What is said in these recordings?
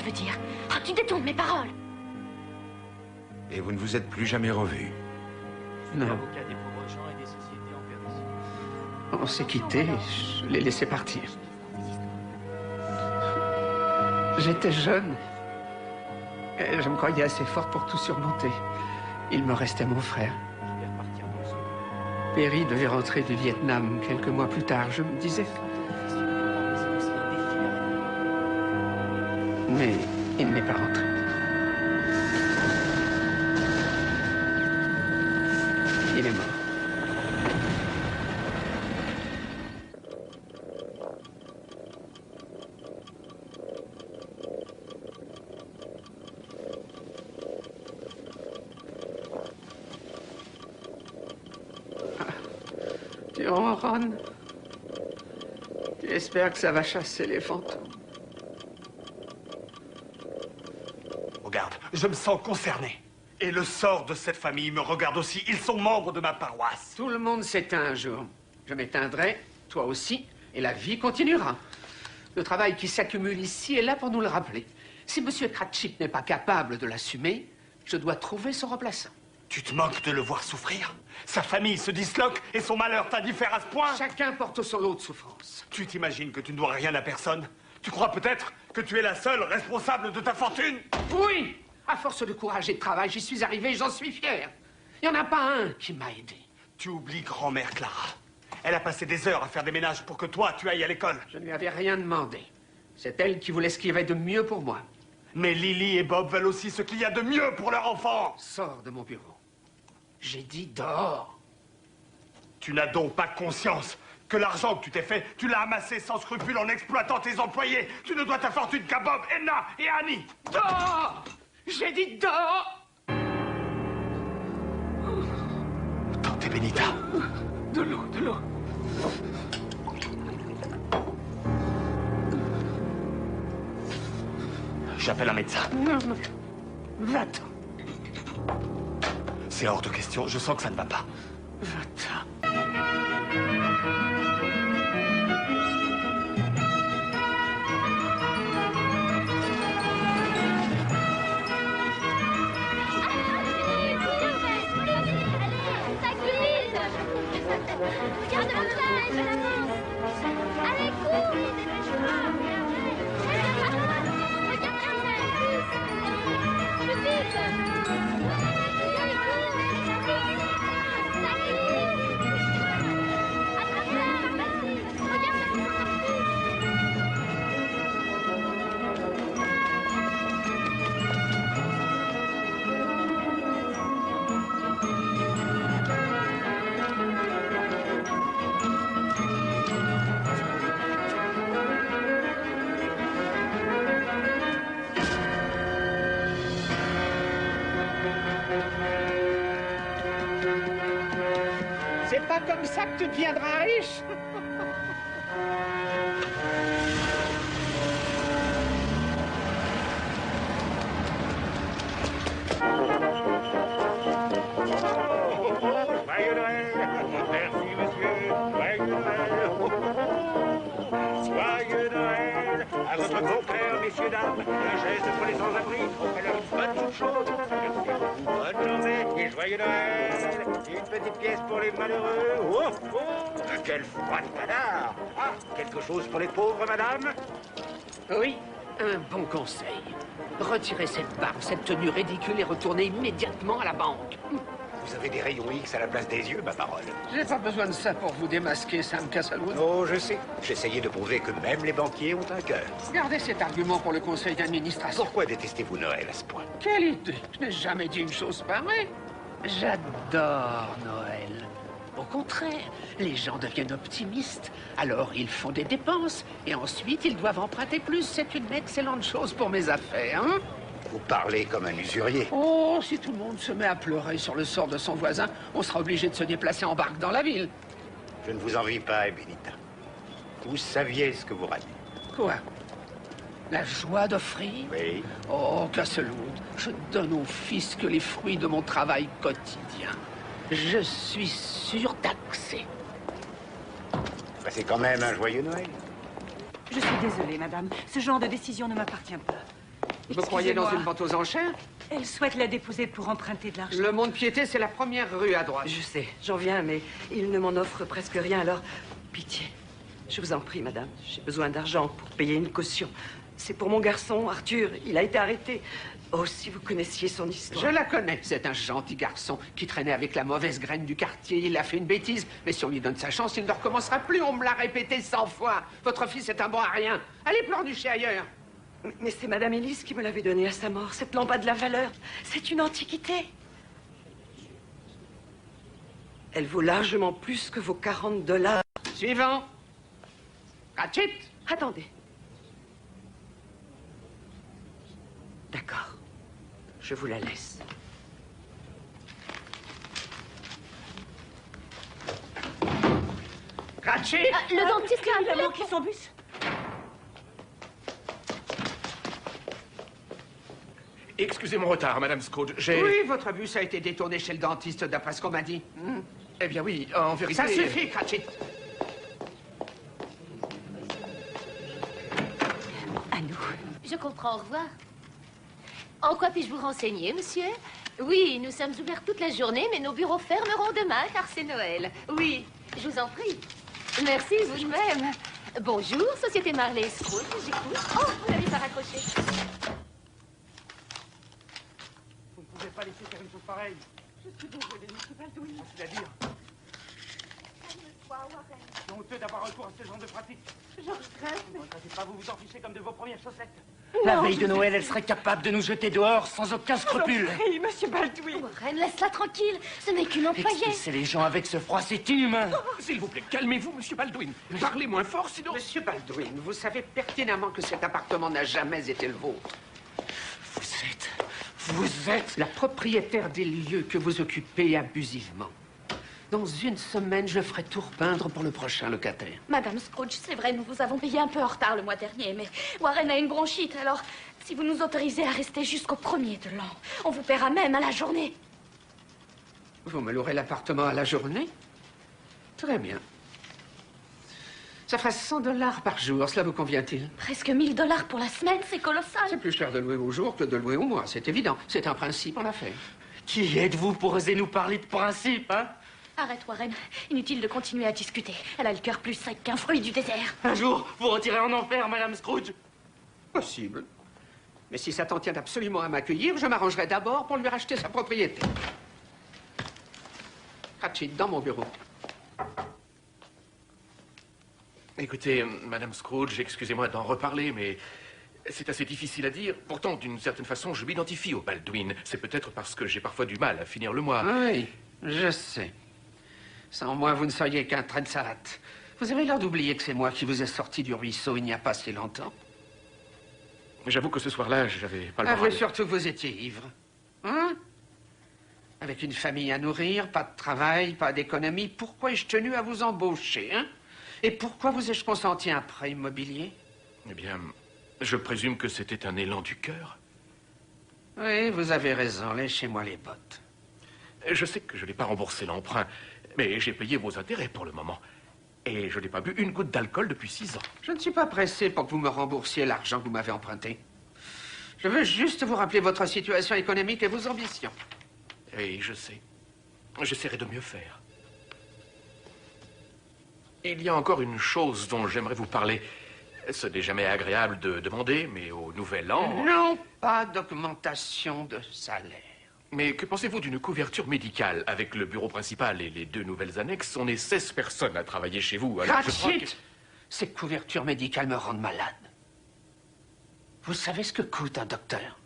veux dire? Oh, tu détournes mes paroles. Et vous ne vous êtes plus jamais revus? Non. On s'est quittés, je l'ai laissé partir. J'étais jeune. Et je me croyais assez forte pour tout surmonter. Il me restait mon frère. Perry devait rentrer du Vietnam quelques mois plus tard, je me disais. Mais il n'est pas rentré. Il est mort. Tu ronronnes. Tu espères que ça va chasser les fantômes. Regarde, je me sens concerné. Et le sort de cette famille me regarde aussi. Ils sont membres de ma paroisse. Tout le monde s'éteint un jour. Je m'éteindrai, toi aussi, et la vie continuera. Le travail qui s'accumule ici est là pour nous le rappeler. Si M. Cratchit n'est pas capable de l'assumer, je dois trouver son remplaçant. Tu te moques de le voir souffrir? Sa famille se disloque et son malheur t'indiffère à ce point? Chacun porte son lot de souffrance. Tu t'imagines que tu ne dois rien à personne? Tu crois peut-être que tu es la seule responsable de ta fortune? Oui! À force de courage et de travail, j'y suis arrivé et j'en suis fier. Il n'y en a pas un qui m'a aidé. Tu oublies grand-mère Clara. Elle a passé des heures à faire des ménages pour que toi, tu ailles à l'école. Je ne lui avais rien demandé. C'est elle qui voulait ce qu'il y avait de mieux pour moi. Mais Lily et Bob veulent aussi ce qu'il y a de mieux pour leur enfant. Sors de mon bureau. J'ai dit dehors. Tu n'as donc pas conscience que l'argent que tu t'es fait, tu l'as amassé sans scrupule en exploitant tes employés. Tu ne dois ta fortune qu'à Bob, Edna et Annie. Dehors! J'ai dit dehors! Tante Benita. De l'eau, de l'eau. J'appelle un médecin. Non, non. Va-t'en. C'est hors de question, je sens que ça ne va pas. Va-t'en. Regarde la plage, elle avance. Allez, cours, dépêche-toi. Regarde la plage. Plus vite. Allez, cours. Ça glisse. Attrape-la, vas-y. Regarde. C'est pas comme ça que tu deviendras riche. Joyeux Noël. Merci, monsieur. Joyeux Noël. Joyeux Noël. À votre grand-père, messieurs, dames. Un geste pour les sans-abri. Alors une bonne soupe chaude. Merci à vous. Bonne journée et joyeux Noël. Une petite pièce pour les malheureux. Oh, oh. Quel froid de canard. Ah, quelque chose pour les pauvres, madame? Oui, un bon conseil. Retirez cette barbe, cette tenue ridicule et retournez immédiatement à la banque. Vous avez des rayons X à la place des yeux, ma parole. J'ai pas besoin de ça pour vous démasquer, Sam Castlewood. Oh, je sais. J'essayais de prouver que même les banquiers ont un cœur. Gardez cet argument pour le conseil d'administration. Pourquoi détestez-vous Noël à ce point? Quelle idée! Je n'ai jamais dit une chose pareille. J'adore Noël. Au contraire, les gens deviennent optimistes, alors ils font des dépenses, et ensuite ils doivent emprunter plus. C'est une excellente chose pour mes affaires, hein? Vous parlez comme un usurier. Oh, si tout le monde se met à pleurer sur le sort de son voisin, on sera obligé de se déplacer en barque dans la ville. Je ne vous envie pas, Benita. Vous saviez ce que vous radiez. Quoi? La joie d'offrir? Oui. Oh, Castlewood, je donne au fisc les fruits de mon travail quotidien. Je suis surtaxé. Passez quand même un joyeux Noël. Je suis désolée, madame. Ce genre de décision ne m'appartient pas. Vous croyez dans Excusez-moi. une vente aux enchères? Elle souhaite la déposer pour emprunter de l'argent. Le Mont-de-Piété, c'est la première rue à droite. Je sais, j'en viens, mais il ne m'en offre presque rien, alors pitié. Je vous en prie, madame, j'ai besoin d'argent pour payer une caution. C'est pour mon garçon, Arthur, il a été arrêté. Oh, si vous connaissiez son histoire. Je la connais, c'est un gentil garçon qui traînait avec la mauvaise graine du quartier. Il a fait une bêtise, mais si on lui donne sa chance, il ne recommencera plus. On me l'a répété 100 fois. Votre fils est un bon à rien. Allez pleurnicher ailleurs. Mais c'est madame Élise qui me l'avait donné à sa mort. Cette lampe a de la valeur. C'est une antiquité. Elle vaut largement plus que vos 40 $. Suivant. Ratchet. Attendez. D'accord. Je vous la laisse. Ratchet. Le dentiste là, Il a manqué son bus. Excusez mon retard, Madame Scrooge. Oui, votre bus a été détourné chez le dentiste, d'après ce qu'on m'a dit. Eh bien oui, en vérité... Ça suffit, Cratchit. À nous. Je comprends, au revoir. En quoi puis-je vous renseigner, monsieur? Oui, nous sommes ouverts toute la journée, mais nos bureaux fermeront demain, car c'est Noël. Oui, je vous en prie. Merci, vous de même. Bonjour, Société Marley Scrooge, j'écoute. Oh, vous n'avez pas raccroché. Vous ne pouvez pas laisser faire une chose pareille. Je suis désolée, monsieur Baldwin. C'est-à-dire, c'est honteux d'avoir recours à ce genre de pratique. Je regrette. Ne regrettez pas, vous vous en fichez comme de vos premières chaussettes. La veille de Noël, elle serait capable de nous jeter dehors sans aucun scrupule. Oui, monsieur Baldwin. Warren, laisse-la tranquille. Ce n'est qu'une employée. Expulser les gens avec ce froid, c'est inhumain. S'il vous plaît, calmez-vous, Monsieur Baldwin. Parlez moins fort, sinon... Monsieur Baldwin, vous savez pertinemment que cet appartement n'a jamais été le vôtre. Vous êtes... La propriétaire des lieux que vous occupez abusivement. Dans une semaine, je ferai tout repeindre pour le prochain locataire. Madame Scrooge, c'est vrai, nous vous avons payé un peu en retard le mois dernier, mais Warren a une bronchite, alors si vous nous autorisez à rester jusqu'au 1er de l'an, on vous paiera même à la journée. Vous me louerez l'appartement à la journée? Très bien. Ça fera 100 $ par jour, cela vous convient-il? Presque 1000 $ pour la semaine, c'est colossal. C'est plus cher de louer au jour que de louer au mois, c'est évident. C'est un principe en affaires. Qui êtes-vous pour oser nous parler de principe, hein? Arrête, Warren. Inutile de continuer à discuter. Elle a le cœur plus sec qu'un fruit du désert. Un jour, vous retirez en enfer, Madame Scrooge. Possible. Mais si ça t'en tient absolument à m'accueillir, je m'arrangerai d'abord pour lui racheter sa propriété. Cratchit, dans mon bureau. Écoutez, Madame Scrooge, excusez-moi d'en reparler, mais c'est assez difficile à dire. Pourtant, d'une certaine façon, je m'identifie au Baldwin. C'est peut-être parce que j'ai parfois du mal à finir le mois. Oui, je sais. Sans moi, vous ne seriez qu'un train de salade. Vous avez l'air d'oublier que c'est moi qui vous ai sorti du ruisseau il n'y a pas si longtemps. J'avoue que ce soir-là, j'avais pas le Avouez moral. surtout que vous étiez ivre. Hein? Avec une famille à nourrir, pas de travail, pas d'économie, pourquoi ai-je tenu à vous embaucher, hein? Et pourquoi vous ai-je consenti un prêt immobilier? Eh bien, je présume que c'était un élan du cœur. Oui, vous avez raison, lâchez-moi les bottes. Je sais que je n'ai pas remboursé l'emprunt, mais j'ai payé vos intérêts pour le moment. Et je n'ai pas bu une goutte d'alcool depuis 6 ans. Je ne suis pas pressé pour que vous me remboursiez l'argent que vous m'avez emprunté. Je veux juste vous rappeler votre situation économique et vos ambitions. Et je sais. J'essaierai de mieux faire. Il y a encore une chose dont j'aimerais vous parler. Ce n'est jamais agréable de demander, mais au nouvel an... Non, pas d'augmentation de salaire. Mais que pensez-vous d'une couverture médicale? Avec le bureau principal et les 2 nouvelles annexes, on est 16 personnes à travailler chez vous. Alors je crois que... Cratchit! Ces couvertures médicales me rendent malade. Vous savez ce que coûte un docteur?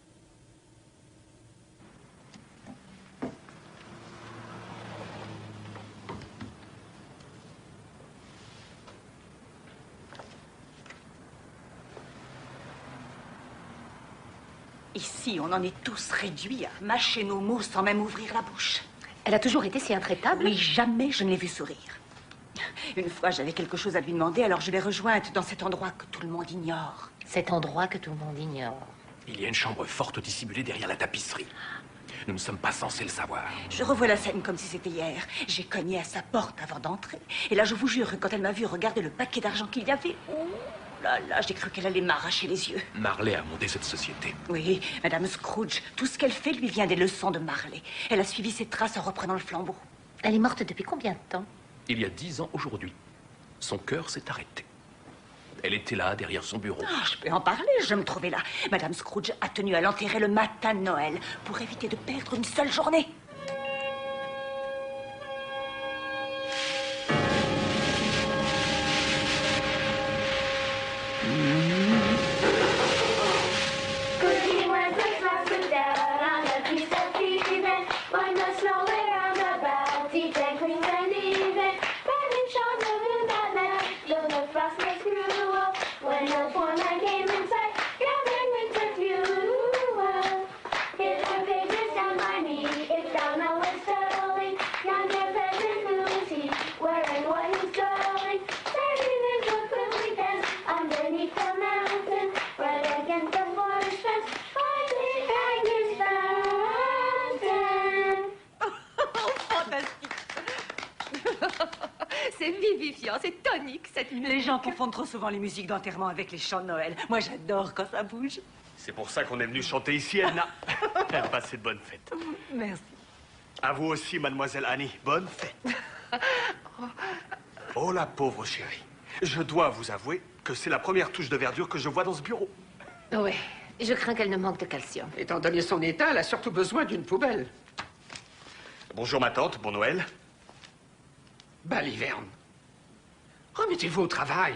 Ici, on en est tous réduits à mâcher nos mots sans même ouvrir la bouche. Elle a toujours été si intraitable. Oui, jamais je ne l'ai vue sourire. Une fois, j'avais quelque chose à lui demander, alors je l'ai rejointe dans cet endroit que tout le monde ignore. Cet endroit que tout le monde ignore. Il y a une chambre forte dissimulée derrière la tapisserie. Nous ne sommes pas censés le savoir. Je revois la scène comme si c'était hier. J'ai cogné à sa porte avant d'entrer. Et là, je vous jure que quand elle m'a vu regarder le paquet d'argent qu'il y avait... Oh, là là, j'ai cru qu'elle allait m'arracher les yeux. Marley a monté cette société. Oui, Madame Scrooge, tout ce qu'elle fait lui vient des leçons de Marley. Elle a suivi ses traces en reprenant le flambeau. Elle est morte depuis combien de temps? Il y a 10 ans aujourd'hui, son cœur s'est arrêté. Elle était là, derrière son bureau. Ah, je peux en parler, je me trouvais là. Madame Scrooge a tenu à l'enterrer le matin de Noël pour éviter de perdre une seule journée. C'est vivifiant, c'est tonique, cette musique. Les gens confondent trop souvent les musiques d'enterrement avec les chants de Noël. Moi, j'adore quand ça bouge. C'est pour ça qu'on est venu chanter ici, Edna. Passez de bonnes fêtes. Merci. À vous aussi, mademoiselle Annie. Bonne fête. Oh, la pauvre chérie. Je dois vous avouer que c'est la première touche de verdure que je vois dans ce bureau. Oui, je crains qu'elle ne manque de calcium. Étant donné son état, elle a surtout besoin d'une poubelle. Bonjour, ma tante. Bon Noël. Baliverne. Remettez-vous au travail.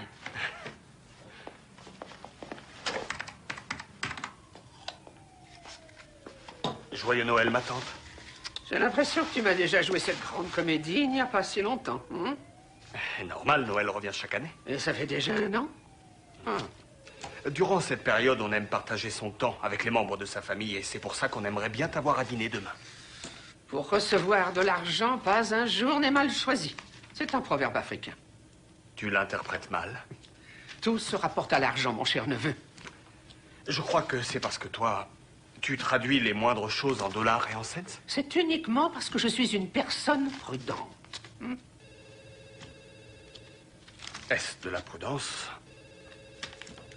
Joyeux Noël, ma tante. J'ai l'impression que tu m'as déjà joué cette grande comédie il n'y a pas si longtemps. Normal, Noël revient chaque année. Et ça fait déjà 1 an? Durant cette période, on aime partager son temps avec les membres de sa famille et c'est pour ça qu'on aimerait bien t'avoir à dîner demain. Pour recevoir de l'argent, pas un jour n'est mal choisi. C'est un proverbe africain. Tu l'interprètes mal. Tout se rapporte à l'argent, mon cher neveu. Je crois que c'est parce que toi, tu traduis les moindres choses en dollars et en cents. C'est uniquement parce que je suis une personne prudente. Est-ce de la prudence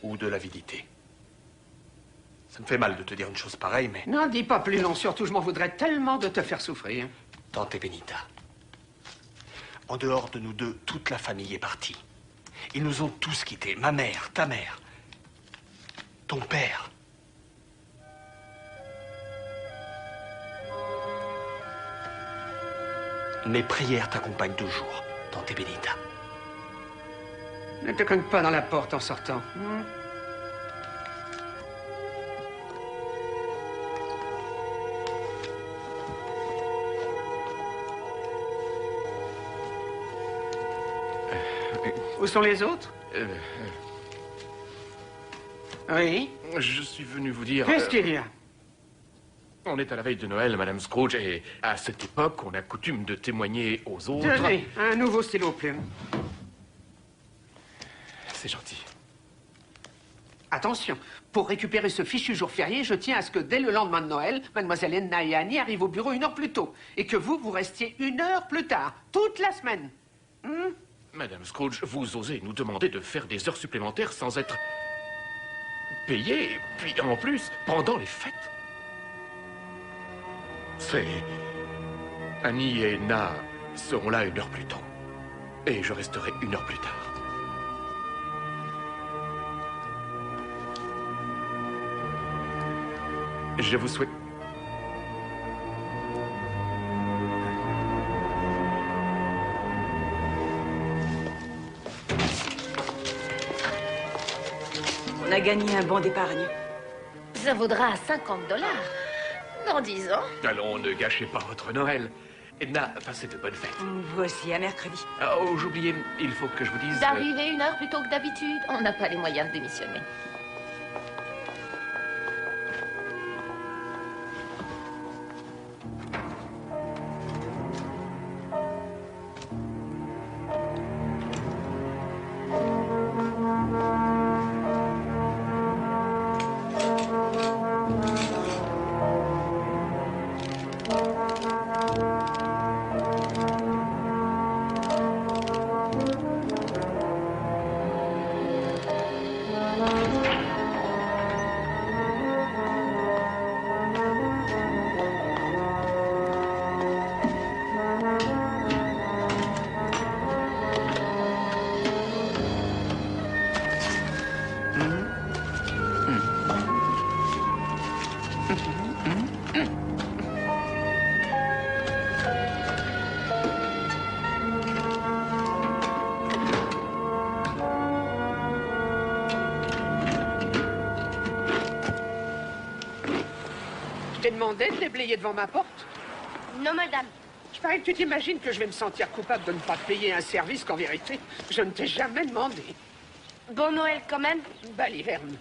ou de l'avidité? Ça me fait mal de te dire une chose pareille, mais... N'en dis pas plus long, surtout je m'en voudrais tellement de te faire souffrir. Tante Benita, en dehors de nous deux, toute la famille est partie. Ils nous ont tous quittés. Ma mère, ta mère, ton père. Mes prières t'accompagnent toujours, Tante Benita. Ne te cogne pas dans la porte en sortant. Où sont les autres? Oui? Je suis venu vous dire... Qu'est-ce qu'il y a? On est à la veille de Noël, Madame Scrooge, et à cette époque, on a coutume de témoigner aux autres... Tenez, un nouveau stylo plume. C'est gentil. Attention, pour récupérer ce fichu jour férié, je tiens à ce que dès le lendemain de Noël, Mademoiselle Edna et Annie arrivent au bureau 1 heure plus tôt. Et que vous restiez 1 heure plus tard, toute la semaine. Madame Scrooge, vous osez nous demander de faire des heures supplémentaires sans être payé, puis en plus, pendant les fêtes. C'est... Annie et Edna seront là 1 heure plus tôt. Et je resterai 1 heure plus tard. Je vous souhaite... On a gagné un bon d'épargne. Ça vaudra 50 $ dans 10 ans. Allons, ne gâchez pas votre Noël. Edna, passez de bonnes fêtes. Vous aussi, à mercredi. Oh, j'oubliais, il faut que je vous dise... D'arriver 1 heure plus tôt que d'habitude, on n'a pas les moyens de démissionner. Je t'ai demandé de déblayer devant ma porte. Non, madame. Je parie que tu t'imagines que je vais me sentir coupable de ne pas te payer un service qu'en vérité, je ne t'ai jamais demandé. Bon Noël quand même. Baliverne.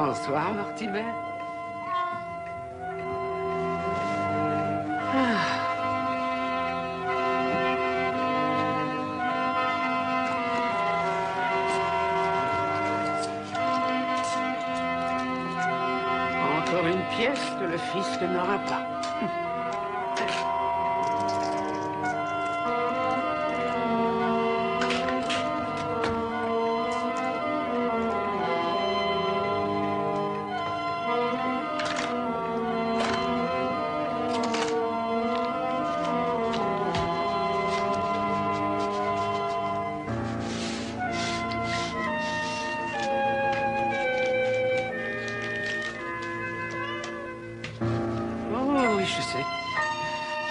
Bonsoir, Mortimer. Encore une pièce que le fisc n'aura pas.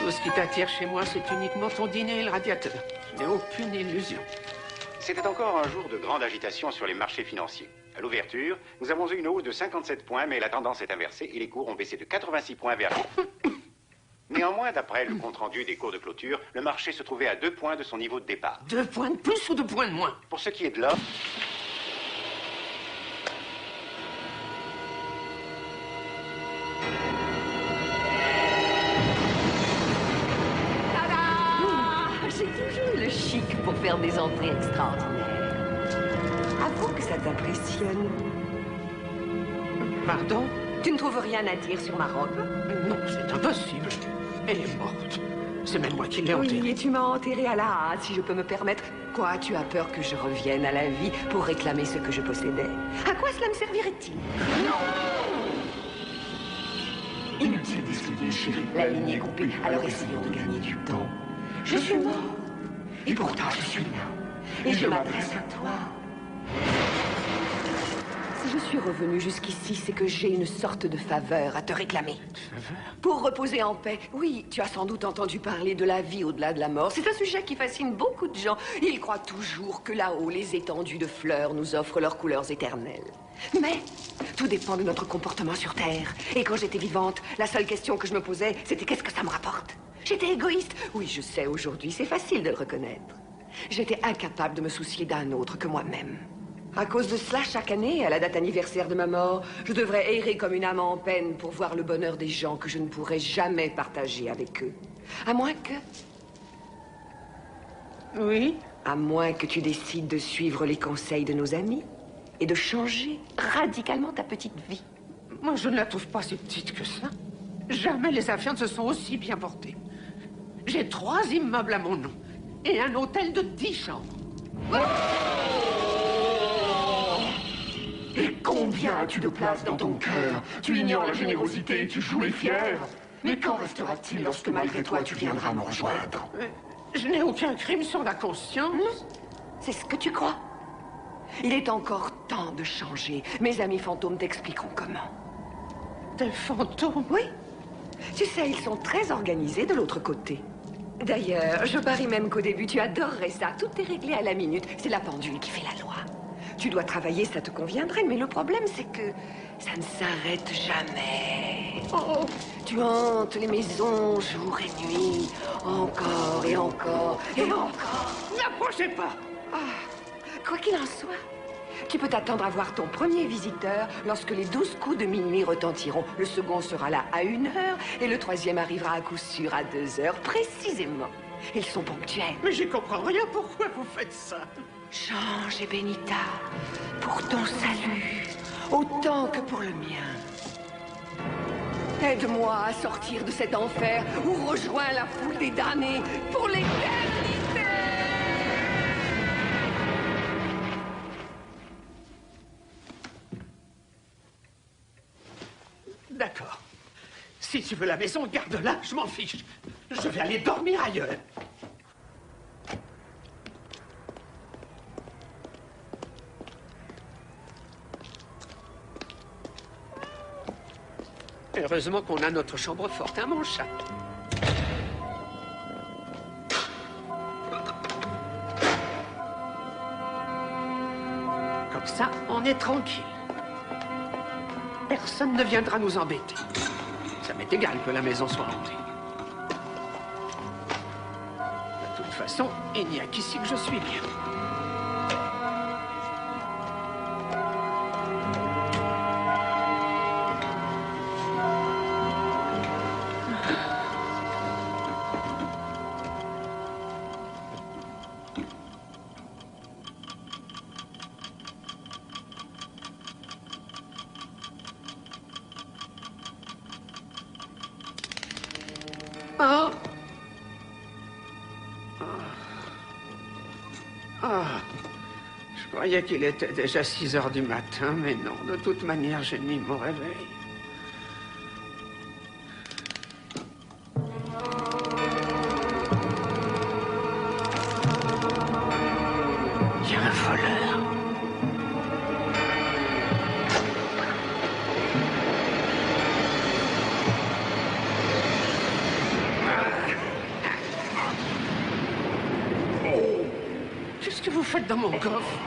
Tout ce qui t'attire chez moi, c'est uniquement ton dîner et le radiateur. Je n'ai aucune illusion. C'était encore un jour de grande agitation sur les marchés financiers. À l'ouverture, nous avons eu une hausse de 57 points, mais la tendance est inversée et les cours ont baissé de 86 points vers... Néanmoins, d'après le compte-rendu des cours de clôture, le marché se trouvait à 2 points de son niveau de départ. 2 points de plus ou 2 points de moins? Pour ce qui est de l'offre... J'ai toujours eu le chic pour faire des entrées extraordinaires. Avoue que ça t'impressionne. Pardon? Tu ne trouves rien à dire sur ma robe? Non, c'est impossible. Elle est morte. C'est même moi qui l'ai enterrée. Oui, et tu m'as enterrée à la hâte, si je peux me permettre. Quoi, tu as peur que je revienne à la vie pour réclamer ce que je possédais? À quoi cela me servirait-il? Non! Inutile d'esquiver, chérie. La ligne est coupée, alors essayons de gagner du temps. Je suis mort. Et pourtant, je suis là. Et je m'adresse à toi. Si je suis revenue jusqu'ici, c'est que j'ai une sorte de faveur à te réclamer. Pour reposer en paix. Oui, tu as sans doute entendu parler de la vie au-delà de la mort. C'est un sujet qui fascine beaucoup de gens. Ils croient toujours que là-haut, les étendues de fleurs nous offrent leurs couleurs éternelles. Mais tout dépend de notre comportement sur Terre. Et quand j'étais vivante, la seule question que je me posais, c'était qu'est-ce que ça me rapporte? J'étais égoïste. Oui, je sais, aujourd'hui, c'est facile de le reconnaître. J'étais incapable de me soucier d'un autre que moi-même. À cause de cela, chaque année, à la date anniversaire de ma mort, je devrais errer comme une âme en peine pour voir le bonheur des gens que je ne pourrais jamais partager avec eux. À moins que... Oui? À moins que tu décides de suivre les conseils de nos amis et de changer radicalement ta petite vie. Moi, je ne la trouve pas si petite que ça. Jamais les affaires ne se sont aussi bien portées. J'ai 3 immeubles à mon nom et un hôtel de 10 chambres. Et combien as-tu de place dans ton cœur? Tu ignores la générosité, tu joues les fiers. Mais qu'en restera-t-il lorsque malgré toi tu viendras me rejoindre? Je n'ai aucun crime sur la conscience. Non, c'est ce que tu crois. Il est encore temps de changer. Mes amis fantômes t'expliqueront comment. Des fantômes? Oui. Tu sais, ils sont très organisés de l'autre côté. D'ailleurs, je parie même qu'au début, tu adorerais ça. Tout est réglé à la minute. C'est la pendule qui fait la loi. Tu dois travailler, ça te conviendrait. Mais le problème, c'est que ça ne s'arrête jamais. Oh, tu hantes les maisons jour et nuit. Encore et encore et encore. Non! approchez pas. Quoi qu'il en soit, tu peux t'attendre à voir ton premier visiteur lorsque les 12 coups de minuit retentiront. Le second sera là à 1 heure et le troisième arrivera à coup sûr à 2 heures précisément. Ils sont ponctuels. Mais j'y comprends rien. Pourquoi vous faites ça? Change, Benita, pour ton salut, autant que pour le mien. Aide-moi à sortir de cet enfer ou rejoins la foule des damnés pour l'éternité. D'accord. Si tu veux la maison, garde-la, je m'en fiche. Je vais aller dormir ailleurs. Heureusement qu'on a notre chambre forte, hein, mon chat? Comme ça, on est tranquille. Personne ne viendra nous embêter. Ça m'est égal que la maison soit hantée. De toute façon, il n'y a qu'ici que je suis bien. Oh. Je croyais qu'il était déjà 6 heures du matin, mais non, de toute manière, j'ai mis mon réveil. Il y a un voleur. Qu'est-ce que vous faites dans mon coffre?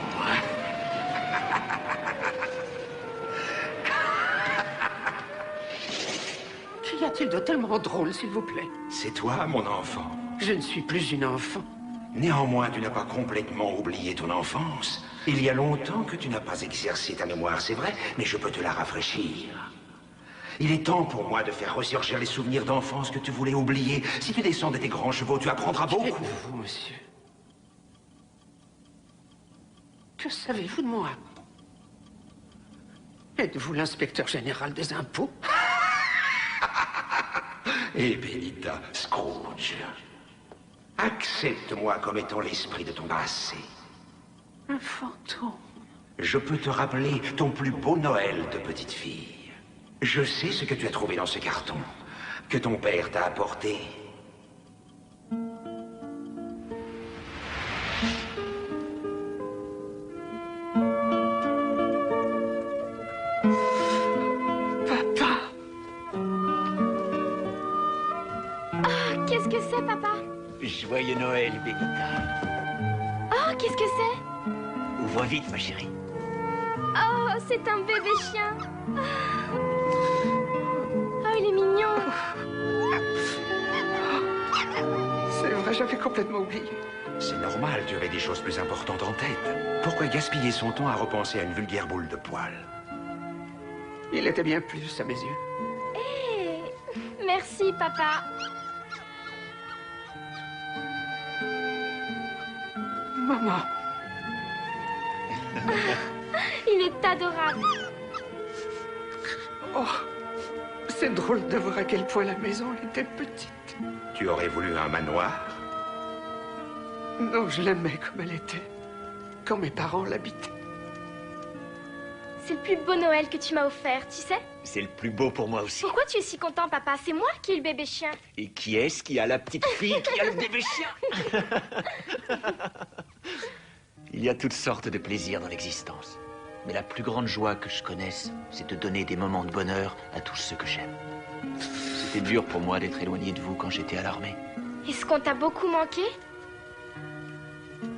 Qu'y a-t-il de tellement drôle, s'il vous plaît? C'est toi, mon enfant. Je ne suis plus une enfant. Néanmoins, tu n'as pas complètement oublié ton enfance. Il y a longtemps que tu n'as pas exercé ta mémoire, c'est vrai, mais je peux te la rafraîchir. Il est temps pour moi de faire ressurgir les souvenirs d'enfance que tu voulais oublier. Si tu descends de tes grands chevaux, tu apprendras beaucoup. Êtes-vous, monsieur? Que savez-vous de moi? Êtes-vous l'inspecteur général des impôts? Eh, Benita, Scrooge, accepte-moi comme étant l'esprit de ton passé. Un fantôme. Je peux te rappeler ton plus beau Noël de petite fille. Je sais ce que tu as trouvé dans ce carton, que ton père t'a apporté. Papa! Oh, qu'est-ce que c'est, papa? Joyeux Noël, Benita. Oh, qu'est-ce que c'est? Ouvre vite, ma chérie. Oh, c'est un bébé chien. Oh, il est mignon. C'est vrai, j'avais complètement oublié. C'est normal, tu avais des choses plus importantes en tête. Pourquoi gaspiller son temps à repenser à une vulgaire boule de poil? Il était bien plus à mes yeux. Hé, merci, papa. Maman. Il est adorable. Oh, c'est drôle de voir à quel point la maison était petite. Tu aurais voulu un manoir? Non, je l'aimais comme elle était, quand mes parents l'habitaient. C'est le plus beau Noël que tu m'as offert, tu sais? C'est le plus beau pour moi aussi. Pourquoi tu es si content, papa? C'est moi qui ai le bébé chien. Et qui est-ce qui a la petite fille qui a le bébé chien? Il y a toutes sortes de plaisirs dans l'existence. Mais la plus grande joie que je connaisse, c'est de donner des moments de bonheur à tous ceux que j'aime. C'était dur pour moi d'être éloigné de vous quand j'étais à l'armée. Est-ce qu'on t'a beaucoup manqué?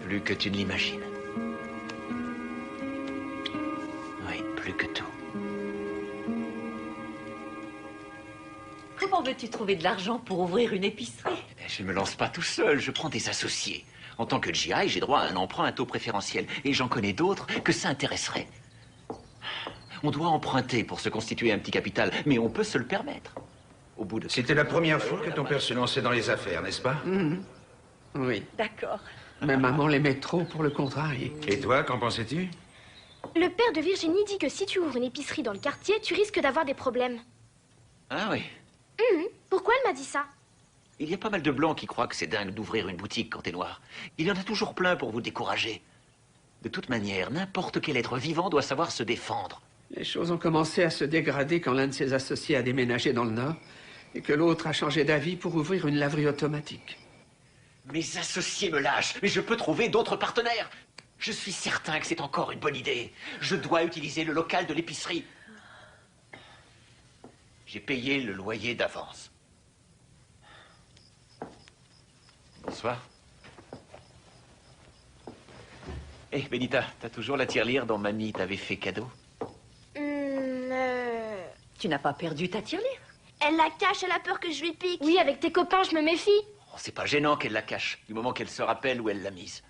Plus que tu ne l'imagines. Oui, plus que tout. Comment veux-tu trouver de l'argent pour ouvrir une épicerie? Je ne me lance pas tout seul, je prends des associés. En tant que GI, j'ai droit à un emprunt à taux préférentiel. Et j'en connais d'autres que ça intéresserait. On doit emprunter pour se constituer un petit capital, mais on peut se le permettre. Au bout de... C'était la première fois que ton père se lançait dans les affaires, n'est-ce pas? Oui. D'accord. Mais maman l'aimait trop pour le contrarier. Et toi, qu'en pensais-tu? Le père de Virginie dit que si tu ouvres une épicerie dans le quartier, tu risques d'avoir des problèmes. Ah oui. Pourquoi elle m'a dit ça? Il y a pas mal de blancs qui croient que c'est dingue d'ouvrir une boutique quand t'es noir. Il y en a toujours plein pour vous décourager. De toute manière, n'importe quel être vivant doit savoir se défendre. Les choses ont commencé à se dégrader quand l'un de ses associés a déménagé dans le Nord et que l'autre a changé d'avis pour ouvrir une laverie automatique. Mes associés me lâchent, mais je peux trouver d'autres partenaires. Je suis certain que c'est encore une bonne idée. Je dois utiliser le local de l'épicerie. J'ai payé le loyer d'avance. Bonsoir. Hé, Benita, t'as toujours la tirelire dont mamie t'avait fait cadeau? Tu n'as pas perdu ta tirelire? Elle la cache, elle a peur que je lui pique. Oui, avec tes copains, je me méfie. Oh, c'est pas gênant qu'elle la cache, du moment qu'elle se rappelle où elle l'a mise.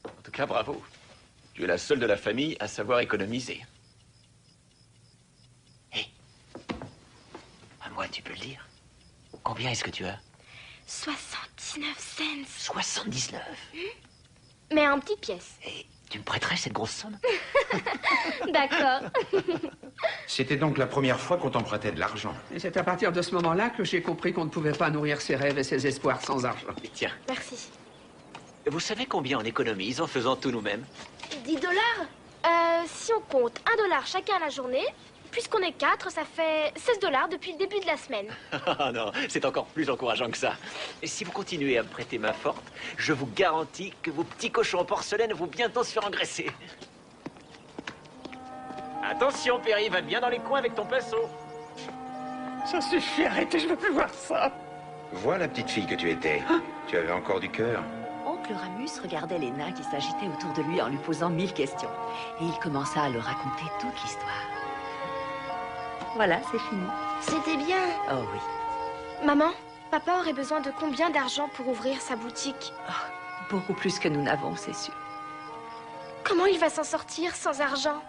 En tout cas, bravo. Tu es la seule de la famille à savoir économiser. Hé, à moi, tu peux le dire. Combien est-ce que tu as? 79 cents. 79. Mais en petites pièces. Et tu me prêterais cette grosse somme? D'accord. C'était donc la première fois qu'on t'empruntait de l'argent. Et c'est à partir de ce moment-là que j'ai compris qu'on ne pouvait pas nourrir ses rêves et ses espoirs sans argent. Et tiens. Merci. Vous savez combien on économise en faisant tout nous-mêmes? 10 $? Si on compte $1 chacun à la journée, puisqu'on est 4, ça fait 16 $ depuis le début de la semaine. Ah non, c'est encore plus encourageant que ça. Et si vous continuez à me prêter main forte, je vous garantis que vos petits cochons en porcelaine vont bientôt se faire engraisser. Attention, Perry, va bien dans les coins avec ton pinceau. Ça suffit, arrêtez, je ne veux plus voir ça. Vois la petite fille que tu étais. Tu avais encore du cœur. Oncle Ramus regardait les nains qui s'agitaient autour de lui en lui posant 1000 questions. Et il commença à leur raconter toute l'histoire. Voilà, c'est fini. C'était bien. Oh oui. Maman, papa aurait besoin de combien d'argent pour ouvrir sa boutique? Beaucoup plus que nous n'avons, c'est sûr. Comment il va s'en sortir sans argent?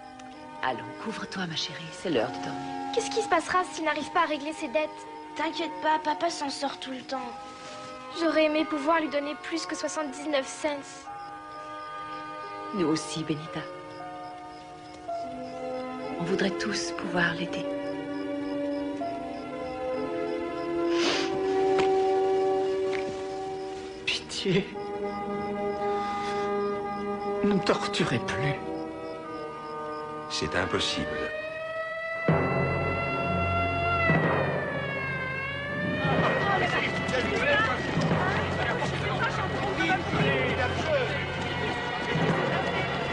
Allons, couvre-toi, ma chérie, c'est l'heure de dormir. Qu'est-ce qui se passera s'il n'arrive pas à régler ses dettes? T'inquiète pas, papa s'en sort tout le temps. J'aurais aimé pouvoir lui donner plus que 79 cents. Nous aussi, Benita. On voudrait tous pouvoir l'aider. Pitié. Ne me torturez plus. C'est impossible.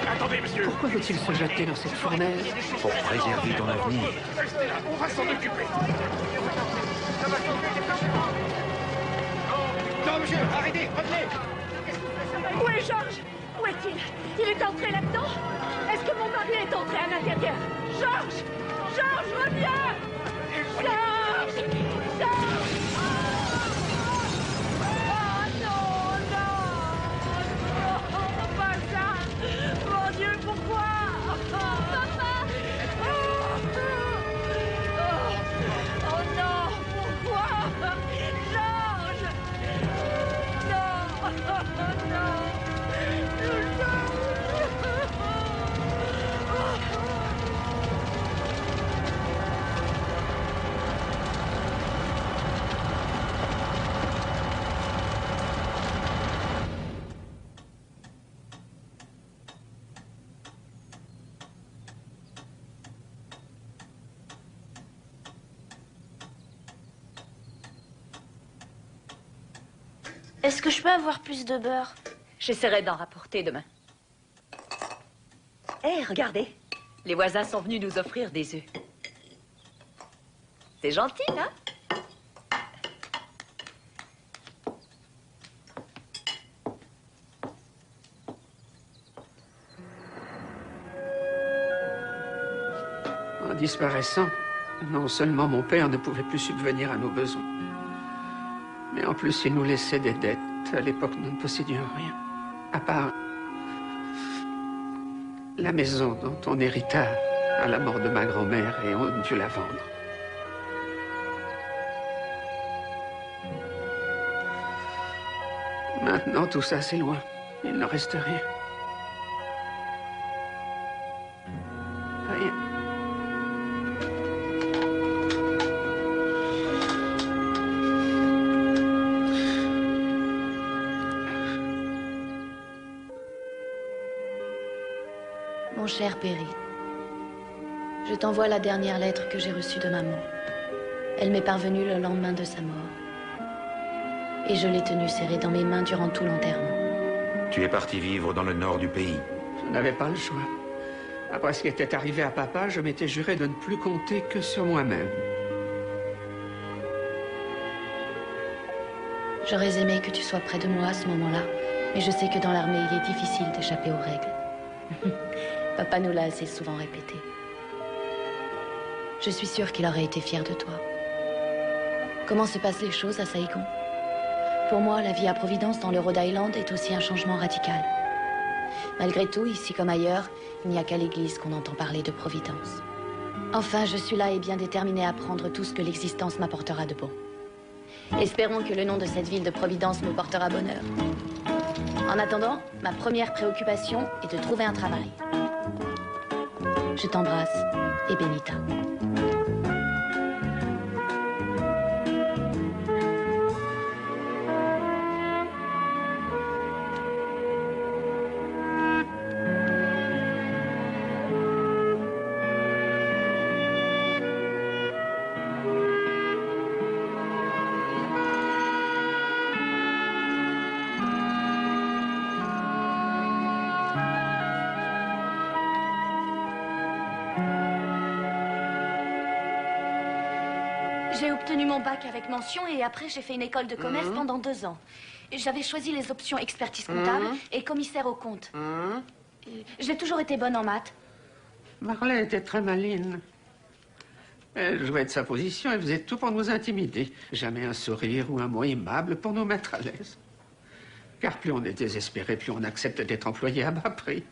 Attendez, monsieur. Pourquoi veut-il se jeter dans cette fournaise? Pour préserver ton avenir. On va s'en occuper. Non, monsieur, arrêtez, revenez. Où est Georges? Où est-il? Il est entré là-dedans? Est-ce que mon mari est entré à l'intérieur? Georges! Georges, reviens! Georges! Georges! Oh non, non! Non, pas ça! Mon Dieu, pourquoi? Papa! Oh non, pourquoi? Georges! Non! Non! Est-ce que je peux avoir plus de beurre? J'essaierai d'en rapporter demain. Hé, regardez. Les voisins sont venus nous offrir des œufs. C'est gentil, hein? En disparaissant, non seulement mon père ne pouvait plus subvenir à nos besoins, mais Et en plus, il nous laissait des dettes. À l'époque, nous ne possédions rien. À part la maison dont on hérita à la mort de ma grand-mère et on dut la vendre. Maintenant, tout ça, c'est loin. Il ne reste rien. Rien. Mon cher Perry, je t'envoie la dernière lettre que j'ai reçue de maman. Elle m'est parvenue le lendemain de sa mort. Et je l'ai tenue serrée dans mes mains durant tout l'enterrement. Tu es parti vivre dans le nord du pays. Je n'avais pas le choix. Après ce qui était arrivé à papa, je m'étais juré de ne plus compter que sur moi-même. J'aurais aimé que tu sois près de moi à ce moment-là, mais je sais que dans l'armée, il est difficile d'échapper aux règles. Papa nous l'a assez souvent répété. Je suis sûre qu'il aurait été fier de toi. Comment se passent les choses à Saigon? Pour moi, la vie à Providence dans le Rhode Island est aussi un changement radical. Malgré tout, ici comme ailleurs, il n'y a qu'à l'église qu'on entend parler de Providence. Enfin, je suis là et bien déterminée à prendre tout ce que l'existence m'apportera de bon. Espérons que le nom de cette ville de Providence me portera bonheur. En attendant, ma première préoccupation est de trouver un travail. Je t'embrasse, et Benita. J'ai obtenu mon bac avec mention et après j'ai fait une école de commerce pendant 2 ans. J'avais choisi les options expertise comptable et commissaire aux comptes. J'ai toujours été bonne en maths. Marley était très maligne. Elle jouait de sa position et faisait tout pour nous intimider. Jamais un sourire ou un mot aimable pour nous mettre à l'aise. Car plus on est désespéré, plus on accepte d'être employé à bas prix.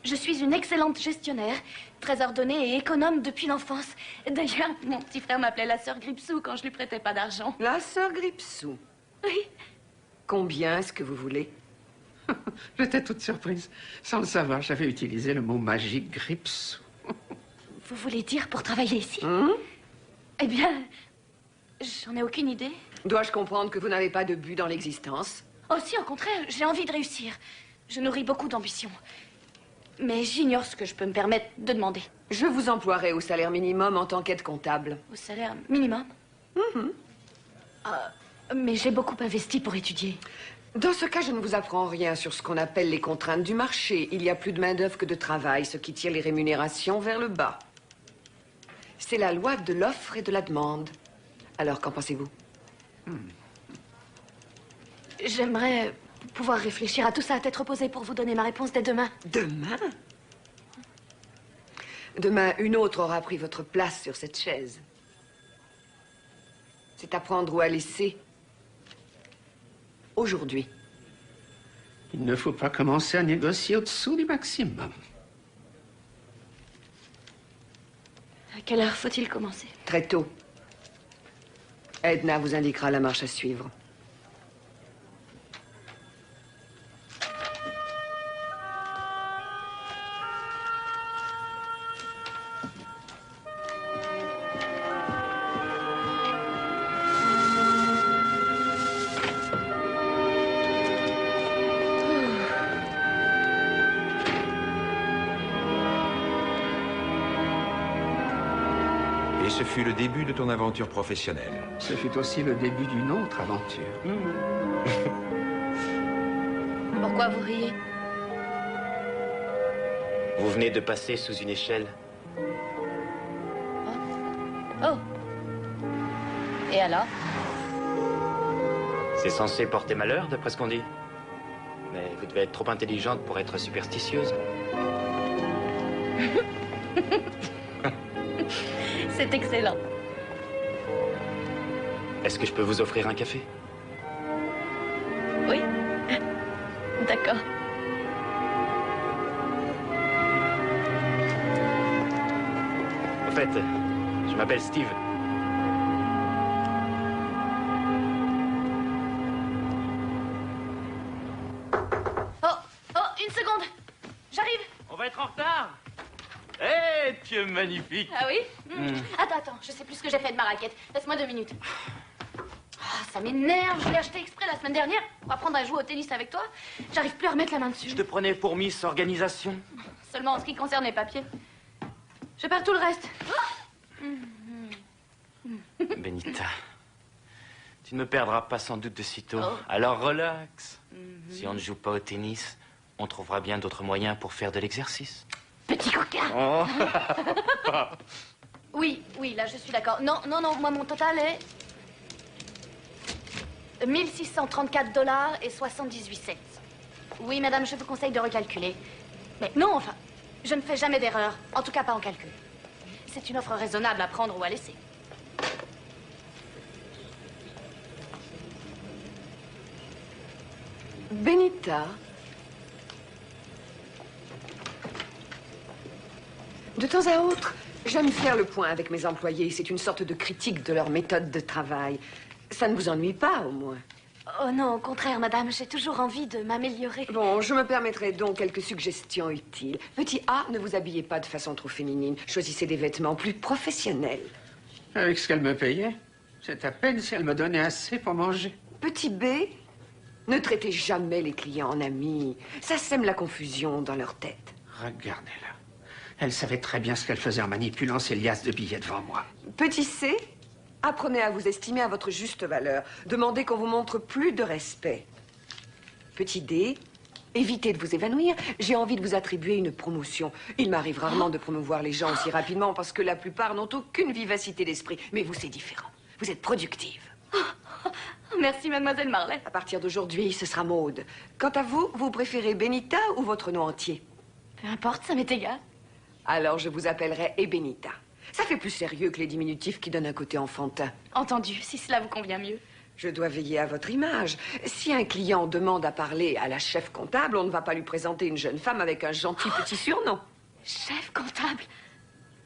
Je suis une excellente gestionnaire, très ordonnée et économe depuis l'enfance. D'ailleurs, mon petit frère m'appelait la sœur Gripsou quand je lui prêtais pas d'argent. La sœur Gripsou? Oui. Combien est-ce que vous voulez? J'étais toute surprise. Sans le savoir, j'avais utilisé le mot magique Gripsou. Vous voulez dire pour travailler ici? Eh bien, j'en ai aucune idée. Dois-je comprendre que vous n'avez pas de but dans l'existence? Oh si, au contraire, j'ai envie de réussir. Je nourris beaucoup d'ambition. Mais j'ignore ce que je peux me permettre de demander. Je vous emploierai au salaire minimum en tant qu'aide comptable. Au salaire minimum? Mais j'ai beaucoup investi pour étudier. Dans ce cas, je ne vous apprends rien sur ce qu'on appelle les contraintes du marché. Il y a plus de main-d'œuvre que de travail, ce qui tire les rémunérations vers le bas. C'est la loi de l'offre et de la demande. Alors, qu'en pensez-vous? J'aimerais pouvoir réfléchir à tout ça à tête reposée pour vous donner ma réponse dès demain. Demain? Demain, une autre aura pris votre place sur cette chaise. C'est à prendre ou à laisser. Aujourd'hui. Il ne faut pas commencer à négocier au-dessous du maximum. À quelle heure faut-il commencer? Très tôt. Edna vous indiquera la marche à suivre. Et ce fut le début de ton aventure professionnelle. Ce fut aussi le début d'une autre aventure. Pourquoi vous riez? Vous venez de passer sous une échelle. Oh. Et alors? C'est censé porter malheur, d'après ce qu'on dit. Mais vous devez être trop intelligente pour être superstitieuse. C'est excellent. Est-ce que je peux vous offrir un café? Oui. D'accord. Au fait, je m'appelle Steve. Oh, une seconde. J'arrive. On va être en retard. Hé, tu es magnifique. Ah oui? Attends, je sais plus ce que j'ai fait de ma raquette. Laisse-moi 2 minutes. Ah, ça m'énerve. Je l'ai acheté exprès la semaine dernière pour apprendre à jouer au tennis avec toi. J'arrive plus à remettre la main dessus. Je te prenais pour Miss Organisation. Seulement en ce qui concerne les papiers. Je perds tout le reste. Benita, tu ne me perdras pas sans doute de sitôt. Alors relax. Si on ne joue pas au tennis, on trouvera bien d'autres moyens pour faire de l'exercice. Petit coquin. Oh. Oui, là, je suis d'accord. Non, moi, mon total est... 1634 $ et 78 cents. Oui, madame, je vous conseille de recalculer. Mais non, enfin, je ne fais jamais d'erreur. En tout cas, pas en calcul. C'est une offre raisonnable à prendre ou à laisser. Benita. De temps à autre, j'aime faire le point avec mes employés. C'est une sorte de critique de leur méthode de travail. Ça ne vous ennuie pas, au moins? Oh non, au contraire, madame, j'ai toujours envie de m'améliorer. Bon, je me permettrai donc quelques suggestions utiles. Petit A, ne vous habillez pas de façon trop féminine. Choisissez des vêtements plus professionnels. Avec ce qu'elle me payait, c'est à peine si elle me donnait assez pour manger. Petit B, ne traitez jamais les clients en amis. Ça sème la confusion dans leur tête. Regardez-la. Elle savait très bien ce qu'elle faisait en manipulant ces liasses de billets devant moi. Petit C, apprenez à vous estimer à votre juste valeur. Demandez qu'on vous montre plus de respect. Petit D, évitez de vous évanouir. J'ai envie de vous attribuer une promotion. Il m'arrive rarement de promouvoir les gens aussi rapidement parce que la plupart n'ont aucune vivacité d'esprit. Mais vous, c'est différent. Vous êtes productive. Merci, mademoiselle Marley. À partir d'aujourd'hui, ce sera Maude. Quant à vous, vous préférez Benita ou votre nom entier? Peu importe, ça m'est égal. Alors, je vous appellerai Ebenita. Ça fait plus sérieux que les diminutifs qui donnent un côté enfantin. Entendu, si cela vous convient mieux. Je dois veiller à votre image. Si un client demande à parler à la chef comptable, on ne va pas lui présenter une jeune femme avec un gentil petit surnom. Chef comptable?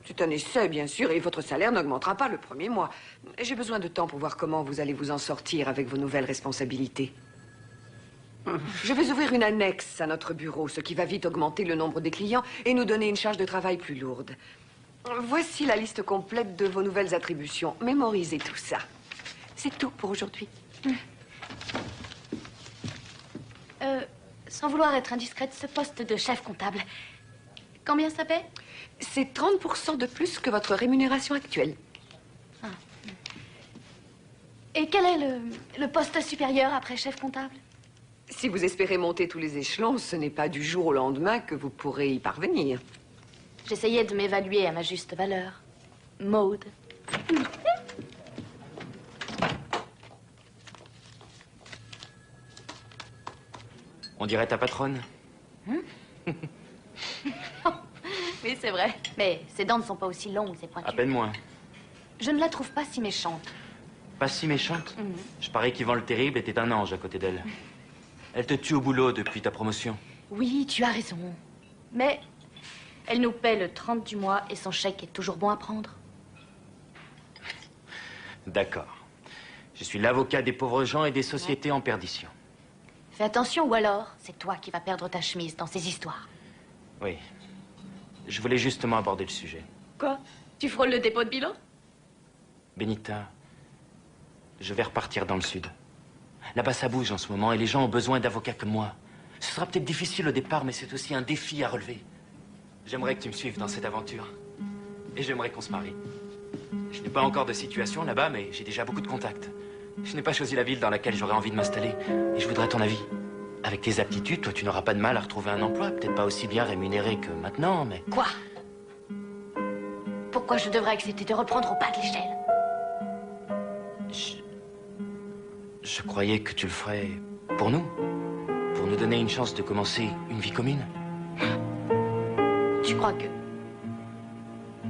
C'est un essai, bien sûr, et votre salaire n'augmentera pas le premier mois. J'ai besoin de temps pour voir comment vous allez vous en sortir avec vos nouvelles responsabilités. Je vais ouvrir une annexe à notre bureau, ce qui va vite augmenter le nombre des clients et nous donner une charge de travail plus lourde. Voici la liste complète de vos nouvelles attributions. Mémorisez tout ça. C'est tout pour aujourd'hui. Sans vouloir être indiscrète, ce poste de chef comptable, combien ça paie? C'est 30% de plus que votre rémunération actuelle. Ah. Et quel est le poste supérieur après chef comptable? Si vous espérez monter tous les échelons, ce n'est pas du jour au lendemain que vous pourrez y parvenir. J'essayais de m'évaluer à ma juste valeur. Maude. On dirait ta patronne. Oui, c'est vrai. Mais ses dents ne sont pas aussi longues, ses pointues. À peine moins. Je ne la trouve pas si méchante. Pas si méchante. Je parie qu'Yvan le Terrible était un ange à côté d'elle. Elle te tue au boulot depuis ta promotion. Oui, tu as raison. Mais elle nous paie le 30 du mois et son chèque est toujours bon à prendre. D'accord. Je suis l'avocat des pauvres gens et des sociétés en perdition. Fais attention ou alors c'est toi qui vas perdre ta chemise dans ces histoires. Oui. Je voulais justement aborder le sujet. Quoi? Tu frôles le dépôt de bilan? Benita, je vais repartir dans le sud. Là-bas, ça bouge en ce moment et les gens ont besoin d'avocats comme moi. Ce sera peut-être difficile au départ, mais c'est aussi un défi à relever. J'aimerais que tu me suives dans cette aventure. Et j'aimerais qu'on se marie. Je n'ai pas encore de situation là-bas, mais j'ai déjà beaucoup de contacts. Je n'ai pas choisi la ville dans laquelle j'aurais envie de m'installer. Et je voudrais ton avis. Avec tes aptitudes, toi, tu n'auras pas de mal à retrouver un emploi. Peut-être pas aussi bien rémunéré que maintenant, mais... Quoi? Pourquoi je devrais accepter de reprendre au bas de l'échelle? Je croyais que tu le ferais pour nous. Pour nous donner une chance de commencer une vie commune. Tu crois que...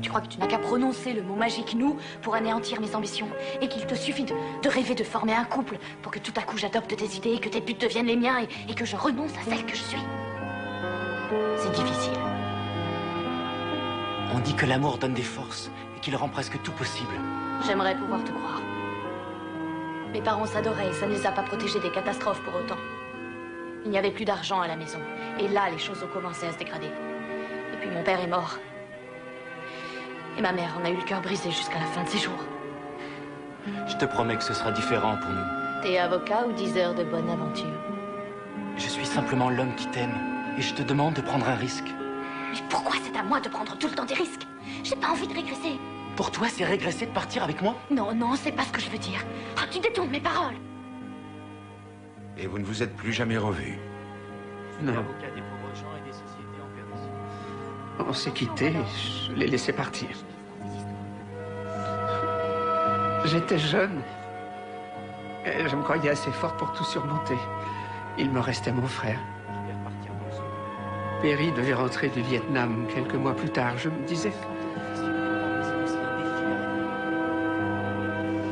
Tu crois que tu n'as qu'à prononcer le mot magique « nous » pour anéantir mes ambitions et qu'il te suffit de rêver de former un couple pour que tout à coup j'adopte tes idées, que tes buts deviennent les miens et que je renonce à celle que je suis. C'est difficile. On dit que l'amour donne des forces et qu'il rend presque tout possible. J'aimerais pouvoir te croire. Mes parents s'adoraient et ça ne les a pas protégés des catastrophes pour autant. Il n'y avait plus d'argent à la maison. Et là, les choses ont commencé à se dégrader. Et puis mon père est mort. Et ma mère en a eu le cœur brisé jusqu'à la fin de ses jours. Je te promets que ce sera différent pour nous. T'es avocat ou diseur de bonne aventure? Je suis simplement l'homme qui t'aime. Et je te demande de prendre un risque. Mais pourquoi c'est à moi de prendre tout le temps des risques? J'ai pas envie de régresser. Pour toi, c'est régresser de partir avec moi? Non, non, c'est pas ce que je veux dire. Ah, tu détournes mes paroles. Et vous ne vous êtes plus jamais revus? Non. On s'est quittés, je l'ai laissé partir. J'étais jeune. Et je me croyais assez forte pour tout surmonter. Il me restait mon frère. Perry devait rentrer du Vietnam quelques mois plus tard. Je me disais...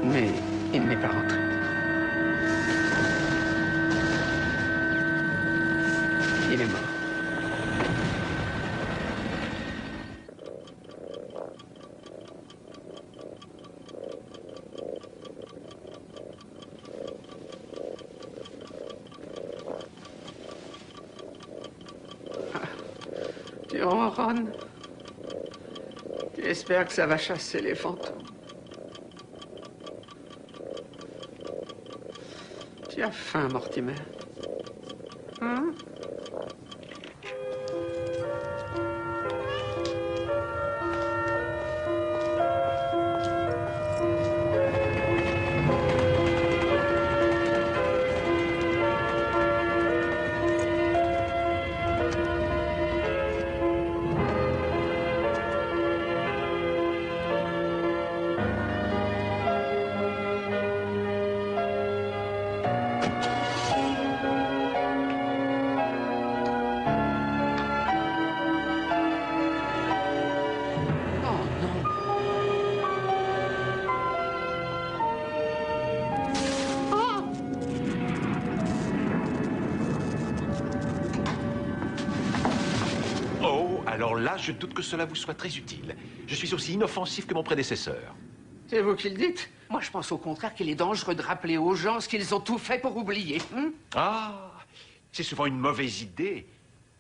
Mais il n'est pas rentré. Il est mort. Tu ronronnes. Tu espères que ça va chasser les fantômes. Tu as faim, Mortimer. Hein? Alors là, je doute que cela vous soit très utile. Je suis aussi inoffensif que mon prédécesseur. C'est vous qui le dites? Moi, je pense au contraire qu'il est dangereux de rappeler aux gens ce qu'ils ont tout fait pour oublier. Ah, c'est souvent une mauvaise idée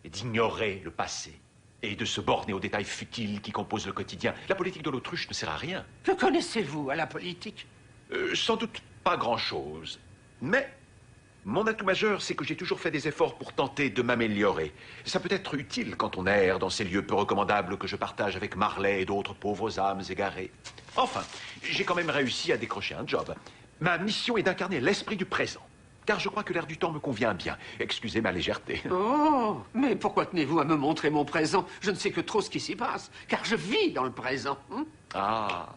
d'ignorer le passé et de se borner aux détails futiles qui composent le quotidien. La politique de l'autruche ne sert à rien. Que connaissez-vous à la politique? Sans doute pas grand-chose. Mais mon atout majeur, c'est que j'ai toujours fait des efforts pour tenter de m'améliorer. Ça peut être utile quand on erre dans ces lieux peu recommandables que je partage avec Marley et d'autres pauvres âmes égarées. Enfin, j'ai quand même réussi à décrocher un job. Ma mission est d'incarner l'esprit du présent. Car je crois que l'air du temps me convient bien. Excusez ma légèreté. Oh, mais pourquoi tenez-vous à me montrer mon présent? Je ne sais que trop ce qui s'y passe, car je vis dans le présent. Ah,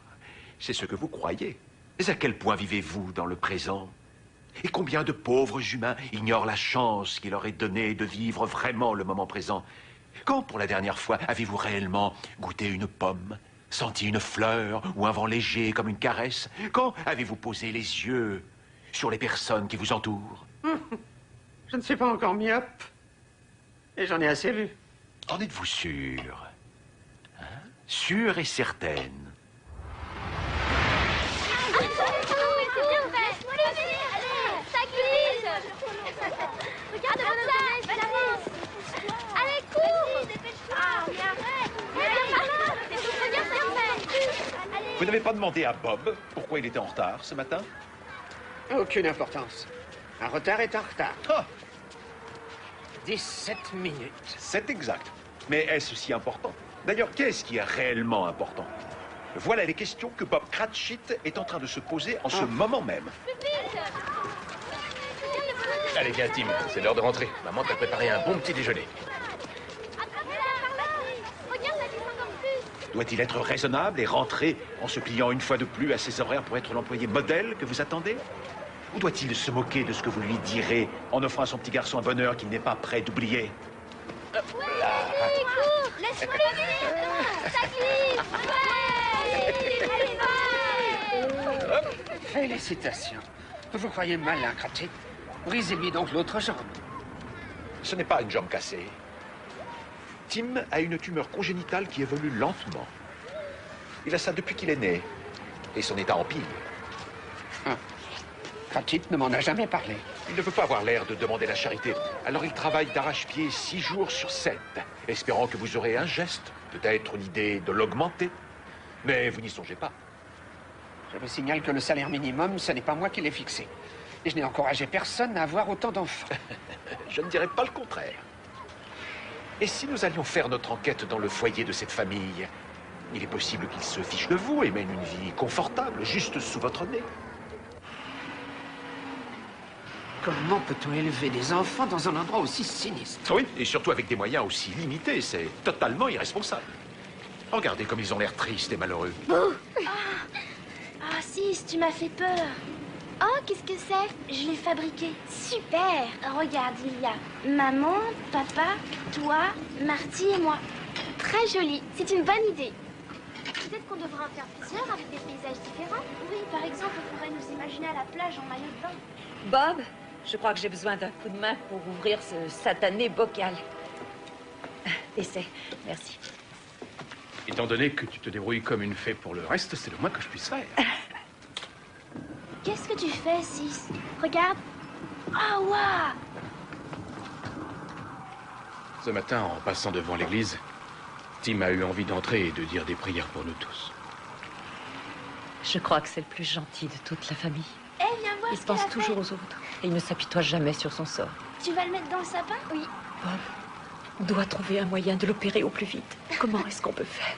c'est ce que vous croyez. Mais à quel point vivez-vous dans le présent? Et combien de pauvres humains ignorent la chance qui leur est donnée de vivre vraiment le moment présent? Quand, pour la dernière fois, avez-vous réellement goûté une pomme, senti une fleur ou un vent léger comme une caresse? Quand avez-vous posé les yeux sur les personnes qui vous entourent? Je ne suis pas encore myope. Et j'en ai assez vu. En êtes-vous sûr? Hein? Sûre et certaine? Regarde, bonhomme de neige, allez, cours. Ah, mais arrête. Vous n'avez pas demandé à Bob pourquoi il était en retard ce matin? Aucune importance. Un retard est un retard. Ah. 17 minutes. C'est exact. Mais est-ce si important? D'ailleurs, qu'est-ce qui est réellement important? Voilà les questions que Bob Cratchit est en train de se poser en ce moment même. Allez, viens, Tim, c'est l'heure de rentrer. Maman t'a préparé un bon petit déjeuner. Doit-il être raisonnable et rentrer en se pliant une fois de plus à ses horaires pour être l'employé modèle que vous attendez? Ou doit-il se moquer de ce que vous lui direz en offrant à son petit garçon un bonheur qu'il n'est pas prêt d'oublier? Allez, cours. Laisse-moi le venir. Ça glisse. Ouais. Allez, va. Félicitations. Vous croyez malin, Cratchit? Brisez-lui donc l'autre jambe. Ce n'est pas une jambe cassée. Tim a une tumeur congénitale qui évolue lentement. Il a ça depuis qu'il est né. Et son état empire. Cratchit ne m'en a jamais parlé. Il ne veut pas avoir l'air de demander la charité. Alors il travaille d'arrache-pied 6 jours sur 7, espérant que vous aurez un geste, peut-être une idée de l'augmenter. Mais vous n'y songez pas. Je vous signale que le salaire minimum, ce n'est pas moi qui l'ai fixé. Et je n'ai encouragé personne à avoir autant d'enfants. Je ne dirais pas le contraire. Et si nous allions faire notre enquête dans le foyer de cette famille? Il est possible qu'il se fiche de vous et mène une vie confortable, juste sous votre nez. Comment peut-on élever des enfants dans un endroit aussi sinistre? Oui, et surtout avec des moyens aussi limités, c'est totalement irresponsable. Regardez comme ils ont l'air tristes et malheureux. Ah, Sis, tu m'as fait peur. Oh, qu'est-ce que c'est? Je l'ai fabriqué. Super. Regarde, il y a maman, papa, toi, Marty et moi. Très joli. C'est une bonne idée. Peut-être qu'on devrait en faire plusieurs avec des paysages différents. Oui, par exemple, on pourrait nous imaginer à la plage en maillot de bain. Bob, je crois que j'ai besoin d'un coup de main pour ouvrir ce satané bocal. Essaie, merci. Étant donné que tu te débrouilles comme une fée pour le reste, c'est le moins que je puisse faire. Qu'est-ce que tu fais, Sis? Regarde. Ah, waouh! Ce matin, en passant devant l'église, Tim a eu envie d'entrer et de dire des prières pour nous tous. Je crois que c'est le plus gentil de toute la famille. Eh, viens voir. Il se pense toujours aux autres et il ne s'apitoie jamais sur son sort. Tu vas le mettre dans le sapin? Oui. Bob, on doit trouver un moyen de l'opérer au plus vite. Comment est-ce qu'on peut faire?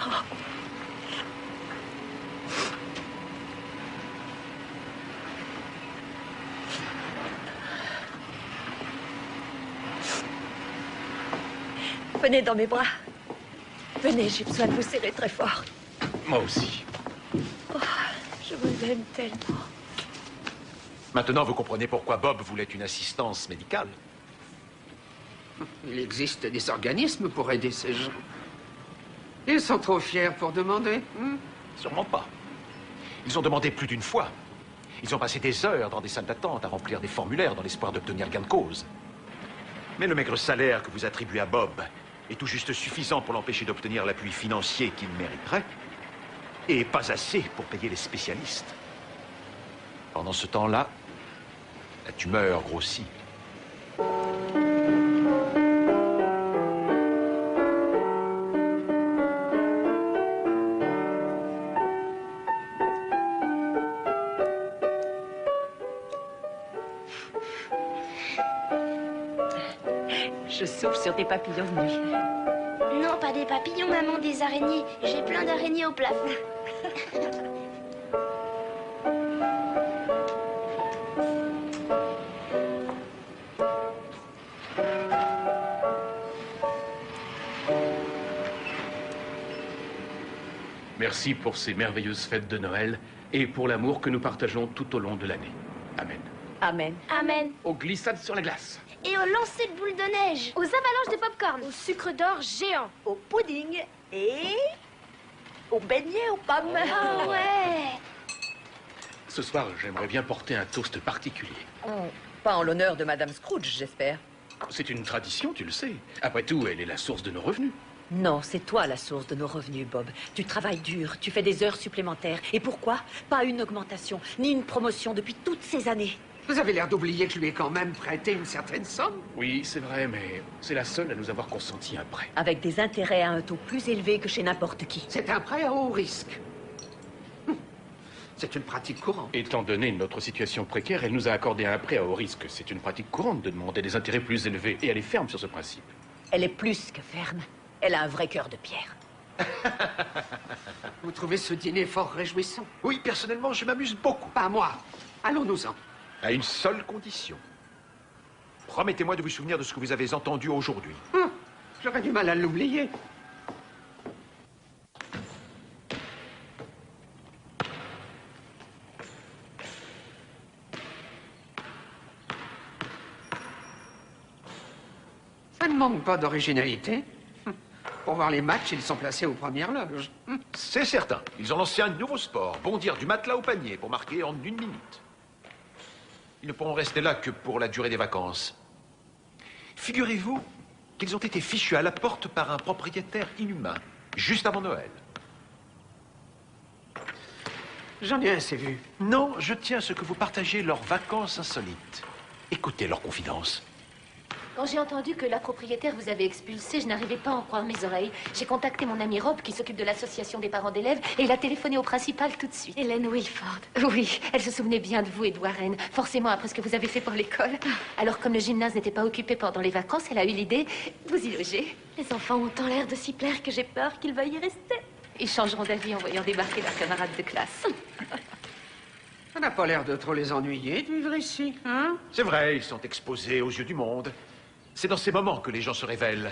Oh. Venez dans mes bras. Venez, j'ai besoin de vous serrer très fort. Moi aussi. Oh, je vous aime tellement. Maintenant, vous comprenez pourquoi Bob voulait une assistance médicale. Il existe des organismes pour aider ces gens. Ils sont trop fiers pour demander. Sûrement pas. Ils ont demandé plus d'une fois. Ils ont passé des heures dans des salles d'attente à remplir des formulaires dans l'espoir d'obtenir gain de cause. Mais le maigre salaire que vous attribuez à Bob est tout juste suffisant pour l'empêcher d'obtenir l'appui financier qu'il mériterait, et pas assez pour payer les spécialistes. Pendant ce temps-là, la tumeur grossit. Je souffle sur des papillons de nuit. Non, pas des papillons, maman, des araignées. J'ai plein d'araignées au plafond. Merci pour ces merveilleuses fêtes de Noël et pour l'amour que nous partageons tout au long de l'année. Amen. Amen. Amen. Aux glissades sur la glace. Et au lancer de boules de neige. Aux avalanches de popcorn. Au sucre d'or géant. Au pudding et au beignet aux pommes. Ah ouais. Ce soir, j'aimerais bien porter un toast particulier. Pas en l'honneur de Madame Scrooge, j'espère. C'est une tradition, tu le sais. Après tout, elle est la source de nos revenus. Non, c'est toi la source de nos revenus, Bob. Tu travailles dur, tu fais des heures supplémentaires. Et pourquoi? Pas une augmentation, ni une promotion depuis toutes ces années. Vous avez l'air d'oublier que je lui ai quand même prêté une certaine somme. Oui, c'est vrai, mais c'est la seule à nous avoir consenti un prêt. Avec des intérêts à un taux plus élevé que chez n'importe qui. C'est un prêt à haut risque. C'est une pratique courante. Étant donné notre situation précaire, elle nous a accordé un prêt à haut risque. C'est une pratique courante de demander des intérêts plus élevés. Et elle est ferme sur ce principe. Elle est plus que ferme. Elle a un vrai cœur de pierre. Vous trouvez ce dîner fort réjouissant? Oui, personnellement, je m'amuse beaucoup. Pas moi. Allons-nous-en. À une seule condition. Promettez-moi de vous souvenir de ce que vous avez entendu aujourd'hui. J'aurais du mal à l'oublier. Ça ne manque pas d'originalité. Pour voir les matchs, ils sont placés aux premières loges. C'est certain. Ils ont lancé un nouveau sport, bondir du matelas au panier pour marquer en 1 minute. Ils ne pourront rester là que pour la durée des vacances. Figurez-vous qu'ils ont été fichus à la porte par un propriétaire inhumain, juste avant Noël. J'en ai assez vu. Non, je tiens à ce que vous partagez leurs vacances insolites. Écoutez leurs confidences. Quand j'ai entendu que la propriétaire vous avait expulsé, je n'arrivais pas à en croire mes oreilles. J'ai contacté mon ami Rob, qui s'occupe de l'association des parents d'élèves, et il a téléphoné au principal tout de suite. Hélène Wilford. Oui, elle se souvenait bien de vous et de Warren, forcément après ce que vous avez fait pour l'école. Alors, comme le gymnase n'était pas occupé pendant les vacances, elle a eu l'idée de vous y loger. Les enfants ont tant l'air de s'y plaire que j'ai peur qu'ils veuillent y rester. Ils changeront d'avis en voyant débarquer leurs camarades de classe. Ça n'a pas l'air de trop les ennuyer de vivre ici, hein? C'est vrai, ils sont exposés aux yeux du monde. C'est dans ces moments que les gens se révèlent.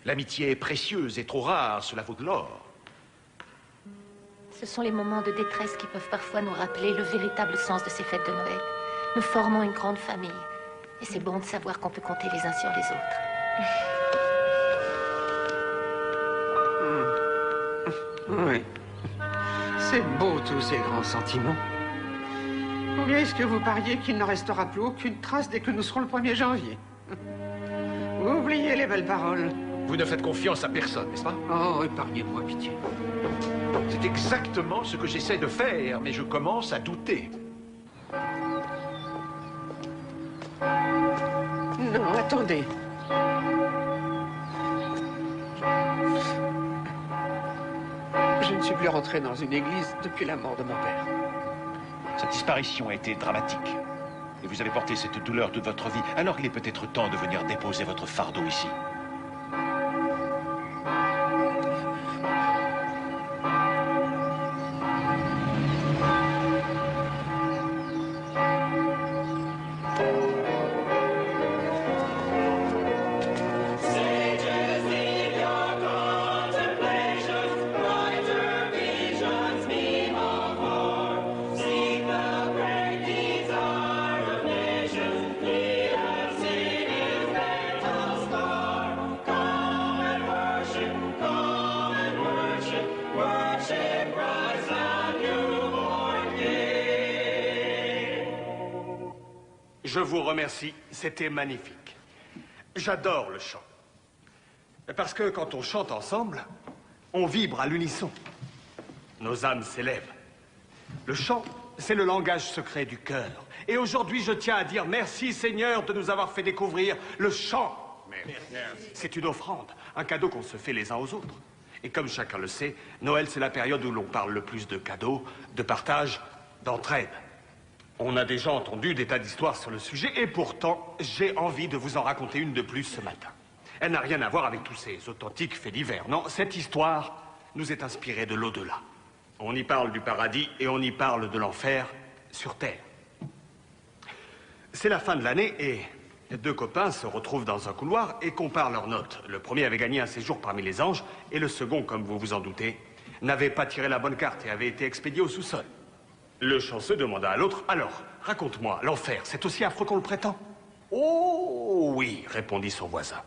L'amitié est précieuse et trop rare, cela vaut de l'or. Ce sont les moments de détresse qui peuvent parfois nous rappeler le véritable sens de ces fêtes de Noël. Nous formons une grande famille. Et c'est bon de savoir qu'on peut compter les uns sur les autres. Oui. C'est beau, tous ces grands sentiments. Ou bien est-ce que vous pariez qu'il n'en restera plus aucune trace dès que nous serons le 1er janvier? Oubliez les belles paroles. Vous ne faites confiance à personne, n'est-ce pas? Oh, épargnez-moi, pitié. C'est exactement ce que j'essaie de faire, mais je commence à douter. Non, attendez. Je ne suis plus rentré dans une église depuis la mort de mon père. Cette disparition a été dramatique. Et vous avez porté cette douleur toute votre vie. Alors il est peut-être temps de venir déposer votre fardeau ici. Je vous remercie, c'était magnifique. J'adore le chant. Parce que quand on chante ensemble, on vibre à l'unisson. Nos âmes s'élèvent. Le chant, c'est le langage secret du cœur. Et aujourd'hui, je tiens à dire merci Seigneur de nous avoir fait découvrir le chant. C'est une offrande, un cadeau qu'on se fait les uns aux autres. Et comme chacun le sait, Noël, c'est la période où l'on parle le plus de cadeaux, de partage, d'entraide. On a déjà entendu des tas d'histoires sur le sujet, et pourtant, j'ai envie de vous en raconter une de plus ce matin. Elle n'a rien à voir avec tous ces authentiques faits divers. Non, cette histoire nous est inspirée de l'au-delà. On y parle du paradis et on y parle de l'enfer sur Terre. C'est la fin de l'année et deux copains se retrouvent dans un couloir et comparent leurs notes. Le premier avait gagné un séjour parmi les anges et le second, comme vous vous en doutez, n'avait pas tiré la bonne carte et avait été expédié au sous-sol. Le chanceux demanda à l'autre, « Alors, raconte-moi, l'enfer, c'est aussi affreux qu'on le prétend ?»« Oh oui, répondit son voisin.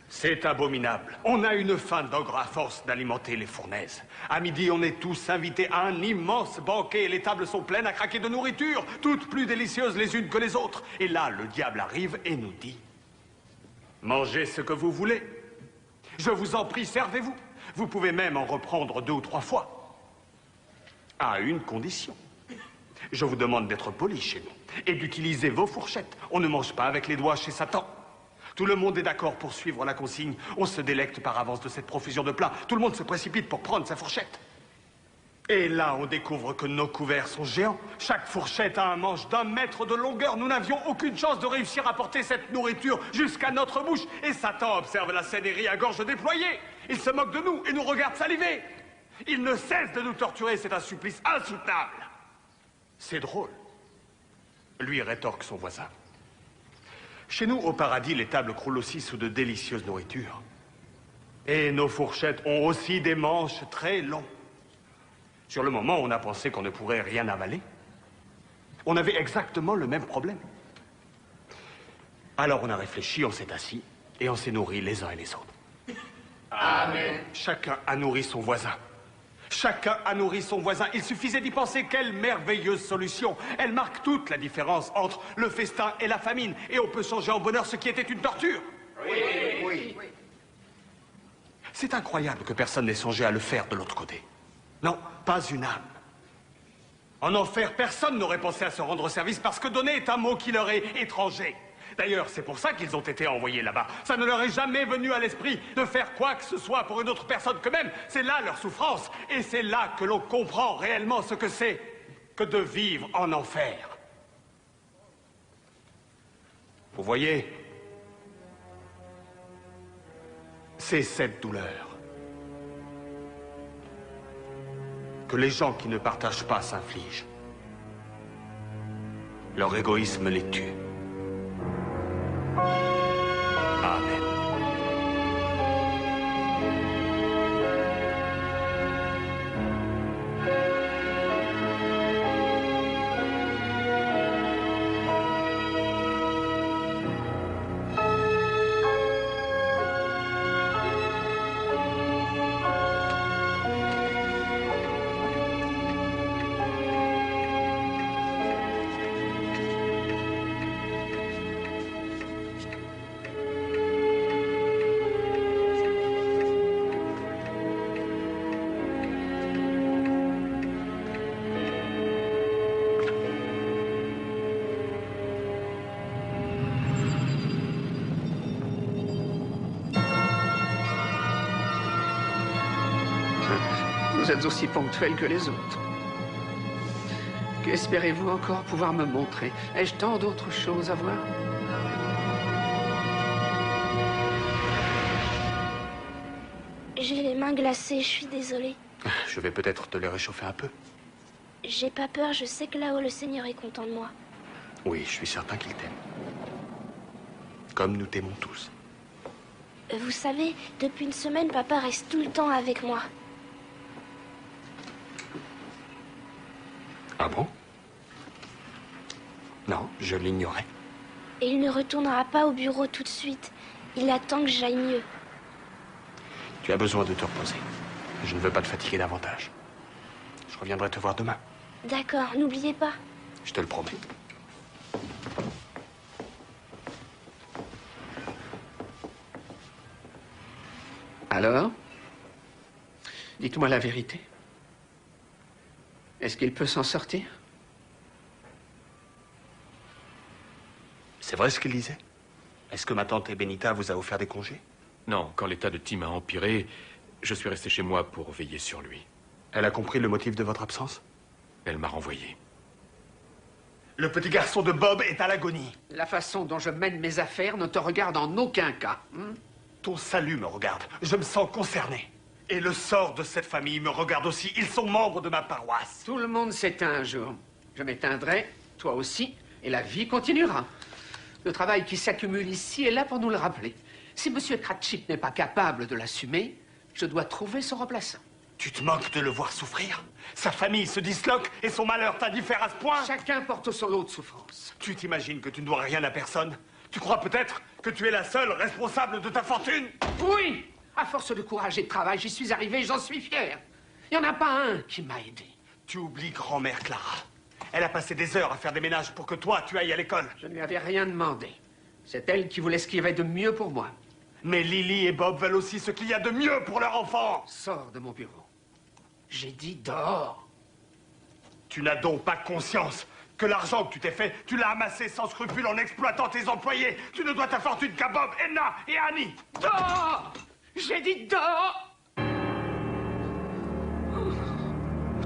C'est abominable. On a une faim d'ogre à force d'alimenter les fournaises. À midi, on est tous invités à un immense banquet et les tables sont pleines à craquer de nourriture, toutes plus délicieuses les unes que les autres. Et là, le diable arrive et nous dit, « Mangez ce que vous voulez. Je vous en prie, servez-vous. Vous pouvez même en reprendre 2 ou 3 fois. À une condition. Je vous demande d'être poli chez nous et d'utiliser vos fourchettes. On ne mange pas avec les doigts chez Satan. Tout le monde est d'accord pour suivre la consigne. On se délecte par avance de cette profusion de plats. Tout le monde se précipite pour prendre sa fourchette. Et là, on découvre que nos couverts sont géants. Chaque fourchette a un manche d'1 mètre de longueur. Nous n'avions aucune chance de réussir à porter cette nourriture jusqu'à notre bouche. Et Satan observe la scène et rit à gorge déployée. Il se moque de nous et nous regarde saliver. Il ne cesse de nous torturer. C'est un supplice insoutenable. C'est drôle. Lui rétorque son voisin. Chez nous, au paradis, les tables croulent aussi sous de délicieuses nourritures. Et nos fourchettes ont aussi des manches très longs. Sur le moment, on a pensé qu'on ne pourrait rien avaler. On avait exactement le même problème. Alors on a réfléchi, on s'est assis, Et on s'est nourris les uns et les autres. Amen. Chacun a nourri son voisin. Chacun a nourri son voisin. Il suffisait d'y penser. Quelle merveilleuse solution. Elle marque toute la différence entre le festin et la famine. Et on peut changer en bonheur ce qui était une torture. Oui. C'est incroyable que personne n'ait songé à le faire de l'autre côté. Non, pas une âme. En enfer, personne n'aurait pensé à se rendre service parce que donner est un mot qui leur est étranger. D'ailleurs, c'est pour ça qu'ils ont été envoyés là-bas. Ça ne leur est jamais venu à l'esprit de faire quoi que ce soit pour une autre personne qu'eux-mêmes. C'est là leur souffrance. Et c'est là que l'on comprend réellement ce que c'est que de vivre en enfer. Vous voyez, c'est cette douleur que les gens qui ne partagent pas s'infligent. Leur égoïsme les tue. Amen. Vous êtes aussi ponctuel que les autres. Qu'espérez-vous encore pouvoir me montrer? Ai-je tant d'autres choses à voir? J'ai les mains glacées, je suis désolée. Je vais peut-être te les réchauffer un peu. J'ai pas peur, je sais que là-haut, le Seigneur est content de moi. Oui, je suis certain qu'il t'aime. Comme nous t'aimons tous. Vous savez, depuis une semaine, papa reste tout le temps avec moi. Ah bon? Non, je l'ignorais. Et il ne retournera pas au bureau tout de suite. Il attend que j'aille mieux. Tu as besoin de te reposer. Je ne veux pas te fatiguer davantage. Je reviendrai te voir demain. D'accord, n'oubliez pas. Je te le promets. Alors? Dites-moi la vérité. Est-ce qu'il peut s'en sortir? C'est vrai ce qu'il disait? Est-ce que ma tante Benita vous a offert des congés? Non, quand l'état de Tim a empiré, je suis resté chez moi pour veiller sur lui. Elle a compris le motif de votre absence? Elle m'a renvoyé. Le petit garçon de Bob est à l'agonie. La façon dont je mène mes affaires ne te regarde en aucun cas. Ton salut me regarde. Je me sens concerné. Et le sort de cette famille me regarde aussi. Ils sont membres de ma paroisse. Tout le monde s'éteint un jour. Je m'éteindrai, toi aussi, et la vie continuera. Le travail qui s'accumule ici est là pour nous le rappeler. Si M. Cratchit n'est pas capable de l'assumer, je dois trouver son remplaçant. Tu te moques de le voir souffrir? Sa famille se disloque et son malheur t'indiffère à ce point? Chacun porte son lot de souffrance. Tu t'imagines que tu ne dois rien à personne? Tu crois peut-être que tu es la seule responsable de ta fortune? Oui! À force de courage et de travail, j'y suis arrivé et j'en suis fier. Il n'y en a pas un qui m'a aidé. Tu oublies grand-mère Clara. Elle a passé des heures à faire des ménages pour que toi, tu ailles à l'école. Je ne lui avais rien demandé. C'est elle qui voulait ce qu'il y avait de mieux pour moi. Mais Lily et Bob veulent aussi ce qu'il y a de mieux pour leur enfant. Sors de mon bureau. J'ai dit dehors. Tu n'as donc pas conscience que l'argent que tu t'es fait, tu l'as amassé sans scrupule en exploitant tes employés. Tu ne dois ta fortune qu'à Bob, Edna et Annie. Dehors! J'ai dit dehors!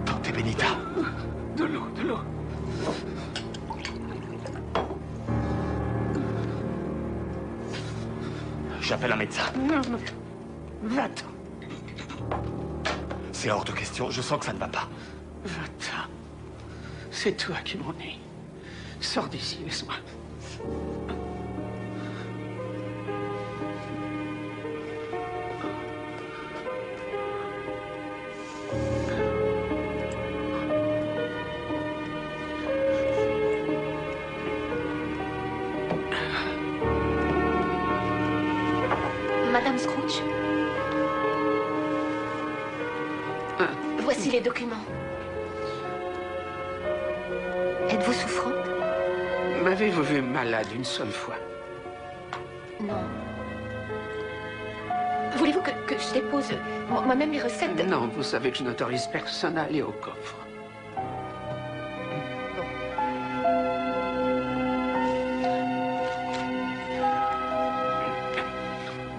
Tante Benita. De l'eau, de l'eau. J'appelle un médecin. Non, non. Va-t'en. C'est hors de question, je sens que ça ne va pas. Va-t'en. C'est toi qui m'ennuies. Sors d'ici, laisse-moi. Madame Scrooge. Voici les documents. Êtes-vous souffrante? M'avez-vous vu malade une seule fois? Non. Voulez-vous que je dépose moi-même les recettes? Non, vous savez que je n'autorise personne à aller au coffre.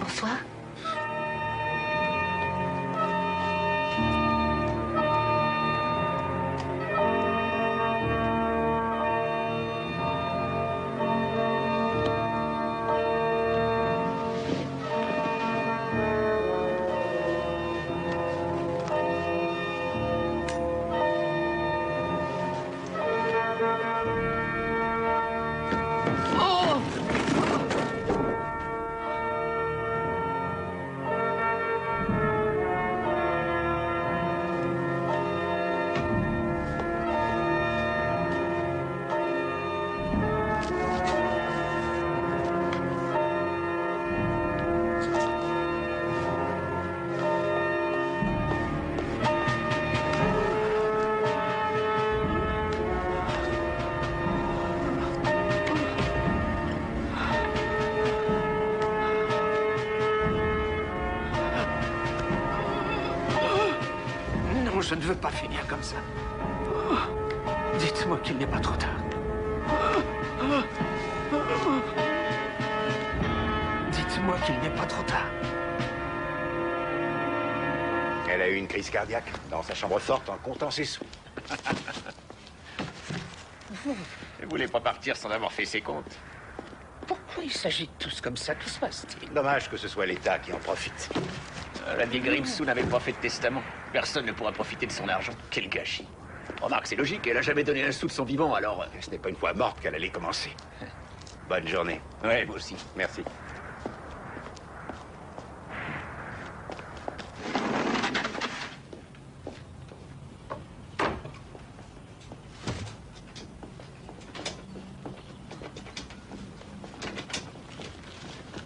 Bonsoir. Je ne veux pas finir comme ça. Dites-moi qu'il n'est pas trop tard. Dites-moi qu'il n'est pas trop tard. Elle a eu une crise cardiaque dans sa chambre forte en comptant ses sous. Vous ne voulez pas partir sans avoir fait ses comptes? Pourquoi ils s'agitent tous comme ça? Que se passe-t-il? Dommage que ce soit l'État qui en profite. La vieille Grimsou n'avait pas fait de testament. Personne ne pourra profiter de son argent. Quel gâchis. Remarque, c'est logique, elle a jamais donné un sou de son vivant, alors... Ce n'est pas une fois morte qu'elle allait commencer. Bonne journée. Ouais, moi aussi. Merci.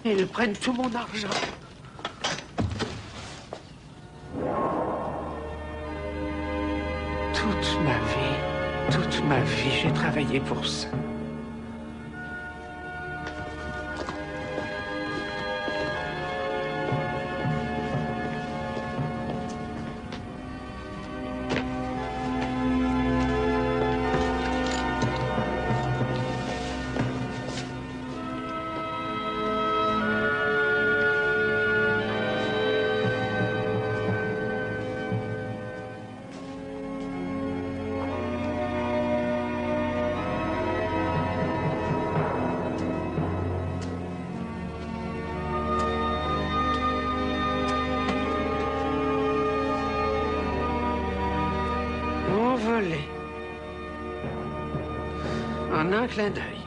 Ils prennent tout mon argent. Toute ma vie, j'ai travaillé pour ça. Envolé. En un clin d'œil,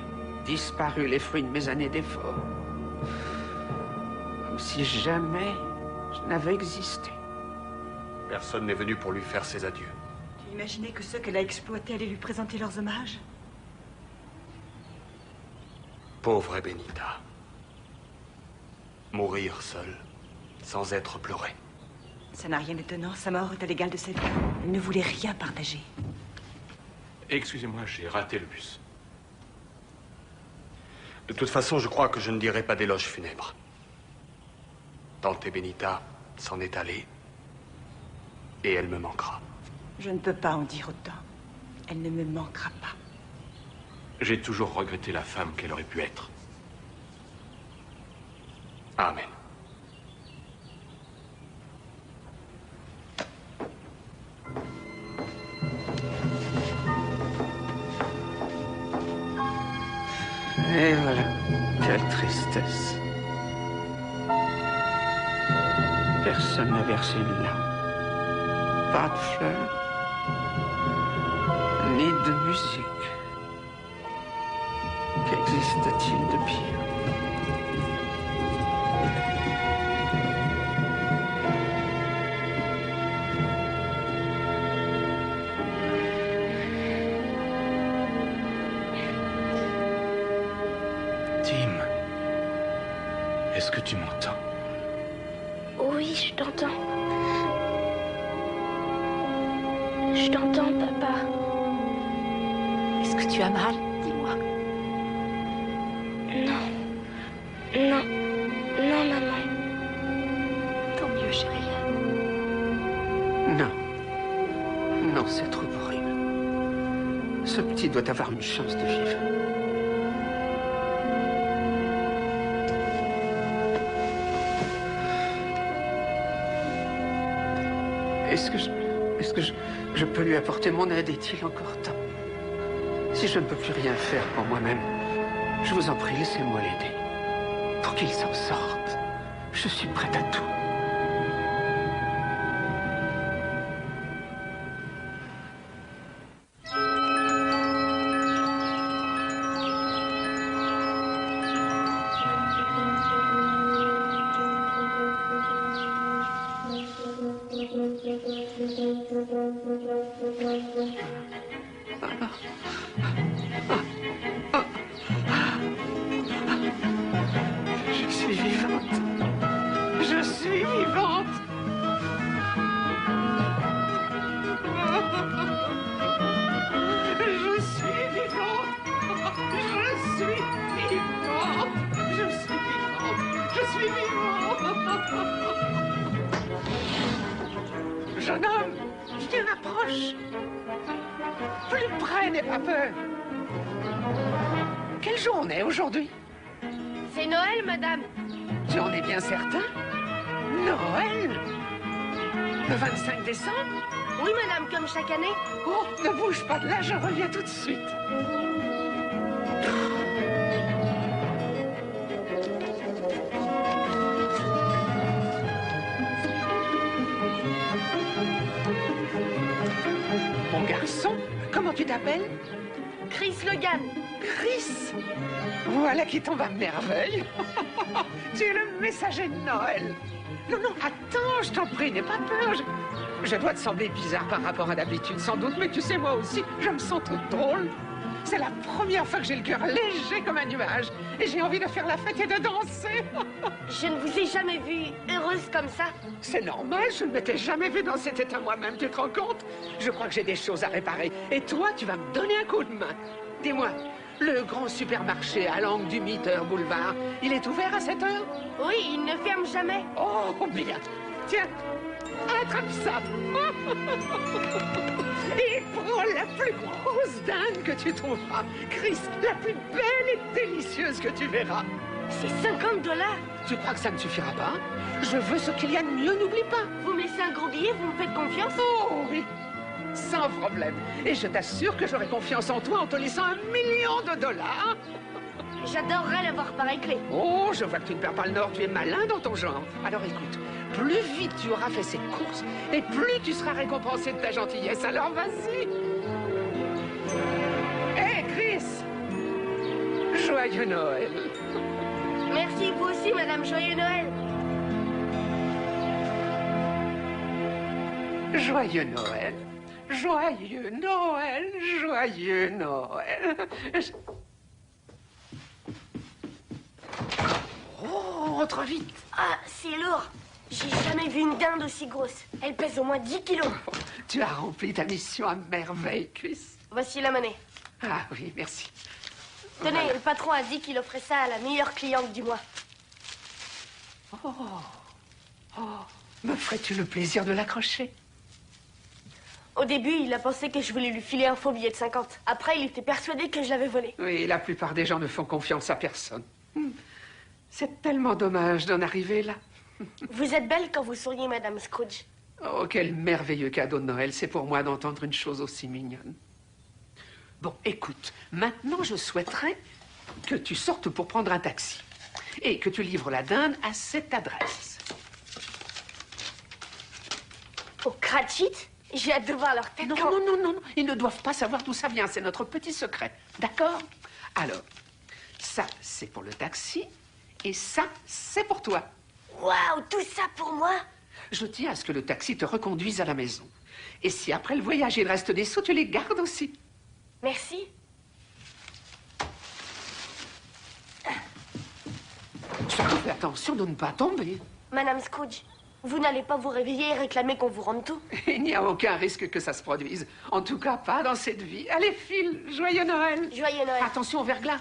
disparu les fruits de mes années d'efforts. Comme si jamais je n'avais existé. Personne n'est venu pour lui faire ses adieux. Tu imaginais que ceux qu'elle a exploités allaient lui présenter leurs hommages? Pauvre Benita. Mourir seule, sans être pleurée. Ça n'a rien d'étonnant. Sa mort est à l'égal de sa vie. Elle ne voulait rien partager. Excusez-moi, j'ai raté le bus. De toute façon, je crois que je ne dirai pas d'éloge funèbre. Tante Benita s'en est allée. Et elle me manquera. Je ne peux pas en dire autant. Elle ne me manquera pas. J'ai toujours regretté la femme qu'elle aurait pu être. Amen. Et voilà, quelle tristesse. Personne n'a versé une larme. Pas de fleurs, ni de musique. Qu'existe-t-il de pire? Tim, est-ce que tu m'entends? Oui, je t'entends. Je t'entends, papa. Est-ce que tu as mal? Dis-moi. Non. Non. Non, maman. Tant mieux, chérie. Non. Non, c'est trop horrible. Ce petit doit avoir une chance de vivre. Est-ce que je peux lui apporter mon aide? Est-il encore temps? Si je ne peux plus rien faire pour moi-même, je vous en prie, laissez-moi l'aider. Pour qu'il s'en sorte, je suis prête à tout. Je suis vivante. Je suis vivante. Je suis vivante. Je suis vivante. Je suis vivante. Je suis vivante. Jeune homme, viens, approche. Plus près, n'aie pas peur. Quel jour on est aujourd'hui? C'est Noël, madame. Tu en es bien certain? Noël? Le 25 décembre? Oui, madame, comme chaque année. Oh, ne bouge pas de là, je reviens tout de suite. Mon garçon, comment tu t'appelles? Chris Logan. Chris? Voilà qui tombe à merveille. Tu es le messager de Noël. Non, non, attends, je t'en prie, n'aie pas peur. Je dois te sembler bizarre par rapport à d'habitude, sans doute, mais tu sais, moi aussi, je me sens toute drôle. C'est la première fois que j'ai le cœur léger comme un nuage. Et j'ai envie de faire la fête et de danser. Je ne vous ai jamais vue heureuse comme ça. C'est normal, je ne m'étais jamais vue dans cet état moi-même, tu te rends compte? Je crois que j'ai des choses à réparer. Et toi, tu vas me donner un coup de main. Dis-moi, le grand supermarché à l'angle du Mitter Boulevard, il est ouvert à cette heure? Oui, il ne ferme jamais. Oh, bien. Tiens, attrape ça. Et prends la plus grosse dinde que tu trouveras. Chris, la plus belle et délicieuse que tu verras. C'est $50. Tu crois que ça ne suffira pas? Je veux ce qu'il y a de mieux, n'oublie pas. Vous me laissez un gros billet, vous me faites confiance? Oh oui, sans problème. Et je t'assure que j'aurai confiance en toi en te laissant $1 million. J'adorerais l'avoir par clé. Oh, je vois que tu ne perds pas le nord, tu es malin dans ton genre. Alors écoute, plus vite tu auras fait cette course, et plus tu seras récompensé de ta gentillesse. Alors vas-y. Hé, Chris! Joyeux Noël. Merci, vous aussi, madame. Joyeux Noël. Joyeux Noël. Joyeux Noël. Joyeux Noël. Oh, entre vite. Ah, c'est lourd. J'ai jamais vu une dinde aussi grosse. Elle pèse au moins 10 kilos. Oh, tu as rempli ta mission à merveille, Chris. Voici la monnaie. Ah oui, merci. Tenez, Voilà. le patron a dit qu'il offrait ça à la meilleure cliente du mois. Oh, oh, me ferais-tu le plaisir de l'accrocher? Au début, il a pensé que je voulais lui filer un faux billet de 50. Après, il était persuadé que je l'avais volé. Oui, la plupart des gens ne font confiance à personne. C'est tellement dommage d'en arriver là. Vous êtes belle quand vous souriez, madame Scrooge. Oh, quel merveilleux cadeau de Noël, c'est pour moi d'entendre une chose aussi mignonne. Bon, écoute, maintenant je souhaiterais que tu sortes pour prendre un taxi et que tu livres la dinde à cette adresse. Au Cratchit? J'ai hâte de voir leur tête. Non, non, non, non, non, ils ne doivent pas savoir d'où ça vient, c'est notre petit secret, d'accord? Alors, ça, c'est pour le taxi, et ça, c'est pour toi. Waouh, tout ça pour moi? Je tiens à ce que le taxi te reconduise à la maison. Et si après le voyage, il reste des sous, tu les gardes aussi. Merci. Surtout fais attention de ne pas tomber. Madame Scrooge, Vous n'allez pas vous réveiller et réclamer qu'on vous rende tout? Il n'y a aucun risque que ça se produise. En tout cas, pas dans cette vie. Allez, file. Joyeux Noël. Joyeux Noël. Attention au verglas.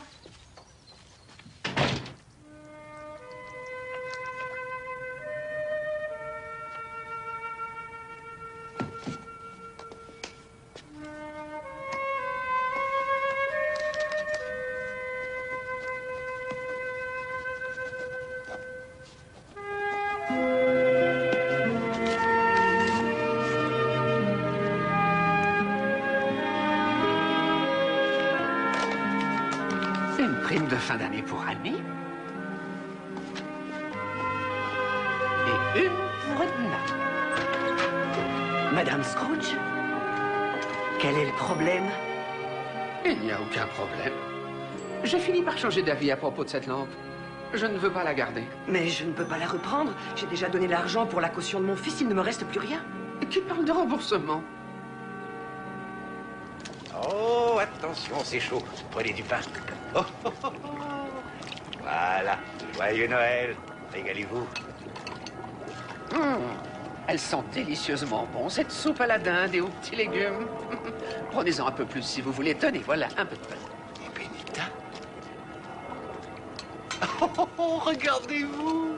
Une prime de fin d'année pour Annie. Et une pour Edna. Madame Scrooge, quel est le problème? Il n'y a aucun problème. J'ai fini par changer d'avis à propos de cette lampe. Je ne veux pas la garder. Mais je ne peux pas la reprendre. J'ai déjà donné l'argent pour la caution de mon fils, il ne me reste plus rien. Qui parle de remboursement? Oh, attention, c'est chaud. Prenez du pain. Oh, oh, oh, oh. Voilà. Joyeux Noël. Régalez-vous. Elles sont délicieusement bonnes, cette soupe à la dinde et aux petits légumes. Prenez-en un peu plus si vous voulez. Tenez, voilà, un peu de pain. Et Benita? Oh, oh, oh, regardez-vous.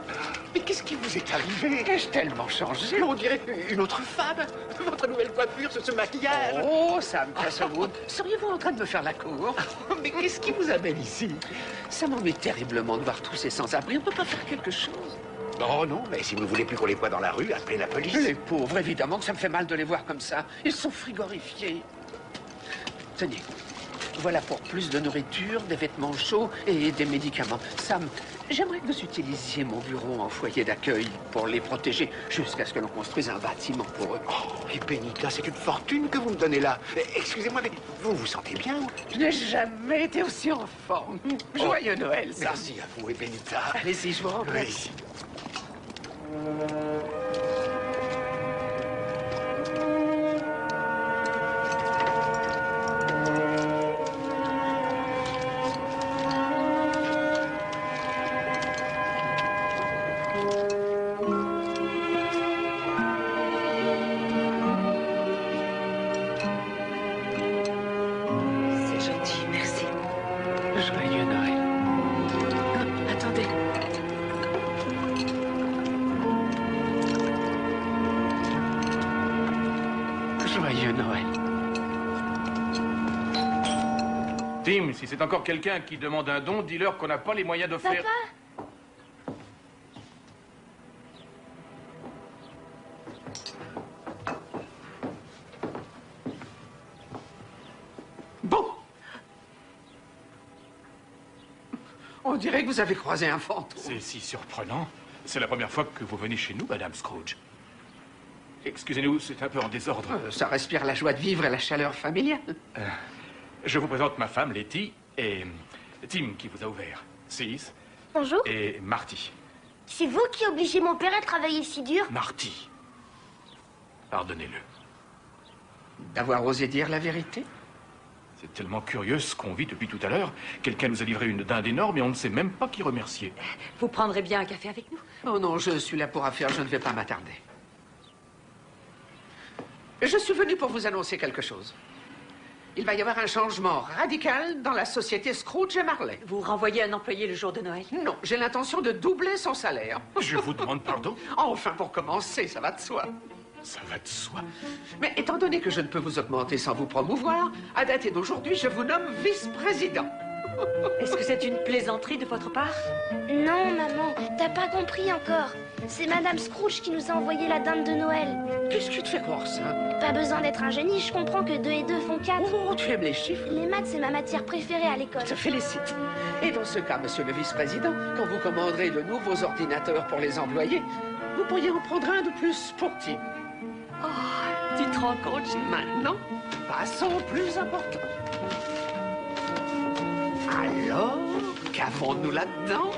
Mais qu'est-ce qui vous est arrivé? Qu'ai-je tellement changé? On dirait une autre femme. Votre nouvelle coiffure, ce maquillage. Oh, Sam Castlewood, seriez-vous en train de me faire la cour? Mais qu'est-ce qui vous amène ici? Ça m'ennuie terriblement de voir tous ces sans-abri. On ne peut pas faire quelque chose? Oh non, mais si vous ne voulez plus qu'on les voie dans la rue, appelez la police. Les pauvres, évidemment que ça me fait mal de les voir comme ça. Ils sont frigorifiés. Tenez, voilà pour plus de nourriture, des vêtements chauds et des médicaments. Sam, j'aimerais que vous utilisiez mon bureau en foyer d'accueil pour les protéger jusqu'à ce que l'on construise un bâtiment pour eux. Oh, et Benita, c'est une fortune que vous me donnez là. Excusez-moi, mais vous vous sentez bien? Je n'ai jamais été aussi en forme. Joyeux Noël, Sam. Merci à vous et Benita. Allez-y, je vous remercie. Oui. C'est gentil, merci. Joyeux Noël. Non, attendez. Joyeux Noël. Tim, si c'est encore quelqu'un qui demande un don, dis-leur qu'on n'a pas les moyens d'offrir... Papa? Bon. On dirait que vous avez croisé un fantôme. C'est si surprenant. C'est la première fois que vous venez chez nous, Madame Scrooge. Excusez-nous, c'est un peu en désordre. Ça respire la joie de vivre et la chaleur familiale. Je vous présente ma femme, Letty, et Tim, qui vous a ouvert. Sis. Bonjour. Et Marty. C'est vous qui obligez mon père à travailler si dur? Marty. Pardonnez-le. D'avoir osé dire la vérité? C'est tellement curieux ce qu'on vit depuis tout à l'heure. Quelqu'un nous a livré une dinde énorme et on ne sait même pas qui remercier. Vous prendrez bien un café avec nous? Oh non, je suis là pour affaire, je ne vais pas m'attarder. Je suis venu pour vous annoncer quelque chose. Il va y avoir un changement radical dans la société Scrooge et Marley. Vous renvoyez un employé le jour de Noël? Non, j'ai l'intention de doubler son salaire. Je vous demande pardon? Enfin, pour commencer, ça va de soi. Ça va de soi. Mais étant donné que je ne peux vous augmenter sans vous promouvoir, à dater d'aujourd'hui, je vous nomme vice-président. Est-ce que c'est une plaisanterie de votre part? Non, maman, t'as pas compris encore. C'est Madame Scrooge qui nous a envoyé la dinde de Noël. Qu'est-ce qui te fait croire ça? Pas besoin d'être un génie, je comprends que 2 et 2 font 4. Oh, tu aimes les chiffres? Les maths, c'est ma matière préférée à l'école. Je te félicite. Et dans ce cas, monsieur le vice-président, quand vous commanderez de nouveaux ordinateurs pour les employés, vous pourriez en prendre un de plus pour Tim. Oh, tu te rends compte, Maintenant, passons au plus important. Alors, qu'avons-nous là-dedans?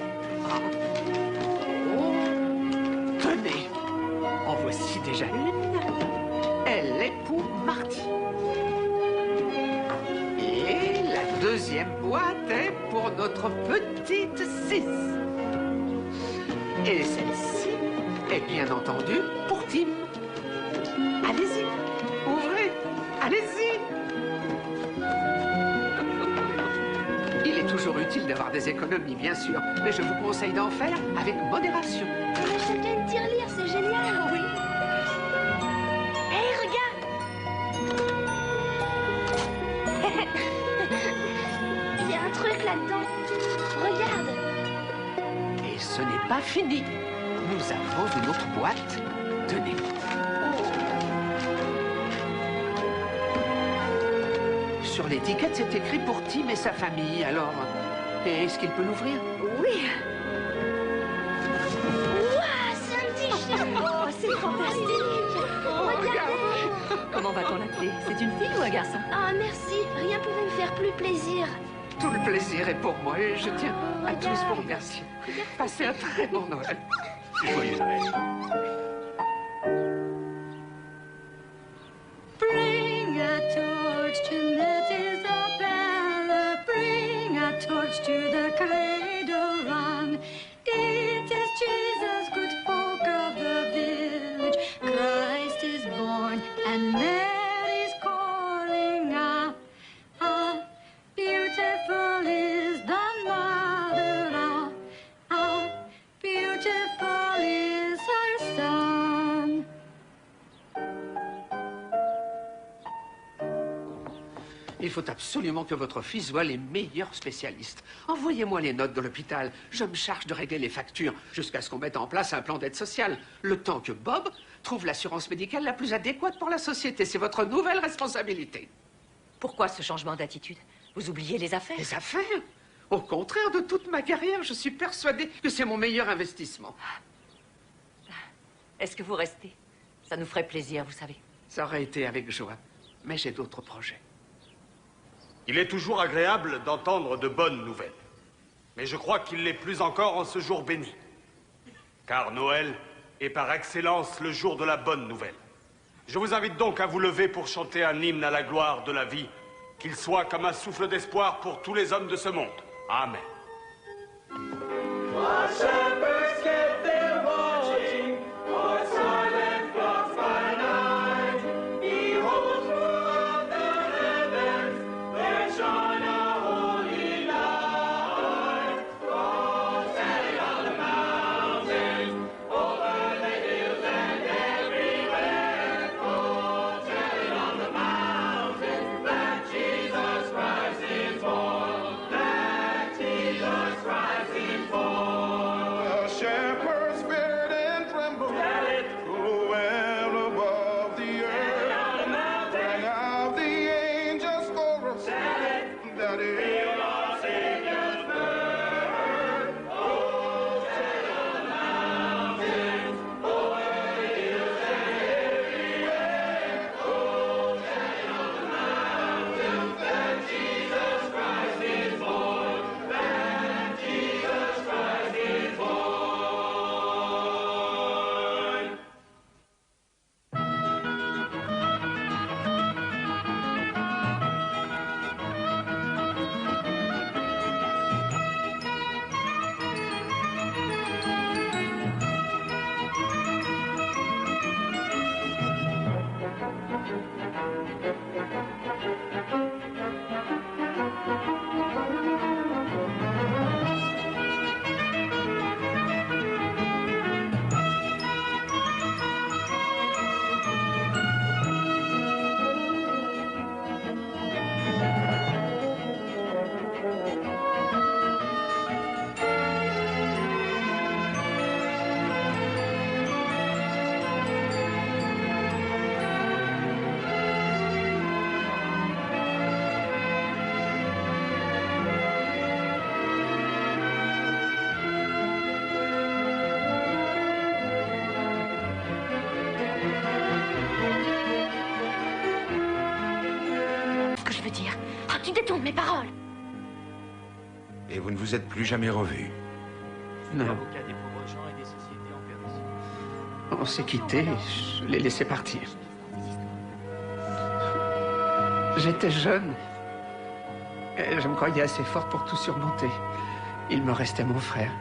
Oh, tenez, en voici déjà une. Elle est pour Marty. Et la deuxième boîte est pour notre petite Sis. Et celle-ci Et bien entendu, pour Tim. Allez-y, ouvrez, allez-y. Il est toujours utile d'avoir des économies, bien sûr, mais je vous conseille d'en faire avec modération. Mais chacun une tirelire, c'est génial. Oui. Hé, regarde. Il y a un truc là-dedans. Regarde. Et ce n'est pas fini. Nous avons une autre boîte. Tenez. Sur l'étiquette, c'est écrit pour Tim et sa famille. Alors, est-ce qu'il peut l'ouvrir? Oui. Ouah, c'est un petit chien. Oh, c'est fantastique. Regardez. Comment va-t-on l'appeler? C'est une fille ou un garçon? Ah, merci. Rien pouvait me faire plus plaisir. Tout le plaisir est pour moi et je tiens à tous vous remercier. Passez un très bon Noël. Joyeux Noël. Bring a torch to Isabella. Bring a torch to the cradle run. It is Jesus, good folk of the village. Christ is born and Mary's calling out. How beautiful is the mother of. How beautiful is her son. Il faut absolument que votre fils voie les meilleurs spécialistes. Envoyez-moi les notes de l'hôpital. Je me charge de régler les factures jusqu'à ce qu'on mette en place un plan d'aide sociale. Le temps que Bob trouve l'assurance médicale la plus adéquate pour la société. C'est votre nouvelle responsabilité. Pourquoi ce changement d'attitude? Vous oubliez les affaires? Les affaires? Au contraire de toute ma carrière, je suis persuadé que c'est mon meilleur investissement. Est-ce que vous restez? Ça nous ferait plaisir, vous savez. Ça aurait été avec joie, mais j'ai d'autres projets. Il est toujours agréable d'entendre de bonnes nouvelles. Mais je crois qu'il l'est plus encore en ce jour béni. Car Noël est par excellence le jour de la bonne nouvelle. Je vous invite donc à vous lever pour chanter un hymne à la gloire de la vie, qu'il soit comme un souffle d'espoir pour tous les hommes de ce monde. Amen. Tu détournes mes paroles. Et vous ne vous êtes plus jamais revus? Non. On s'est quittés, je l'ai laissé partir. J'étais jeune. Et je me croyais assez forte pour tout surmonter. Il me restait mon frère.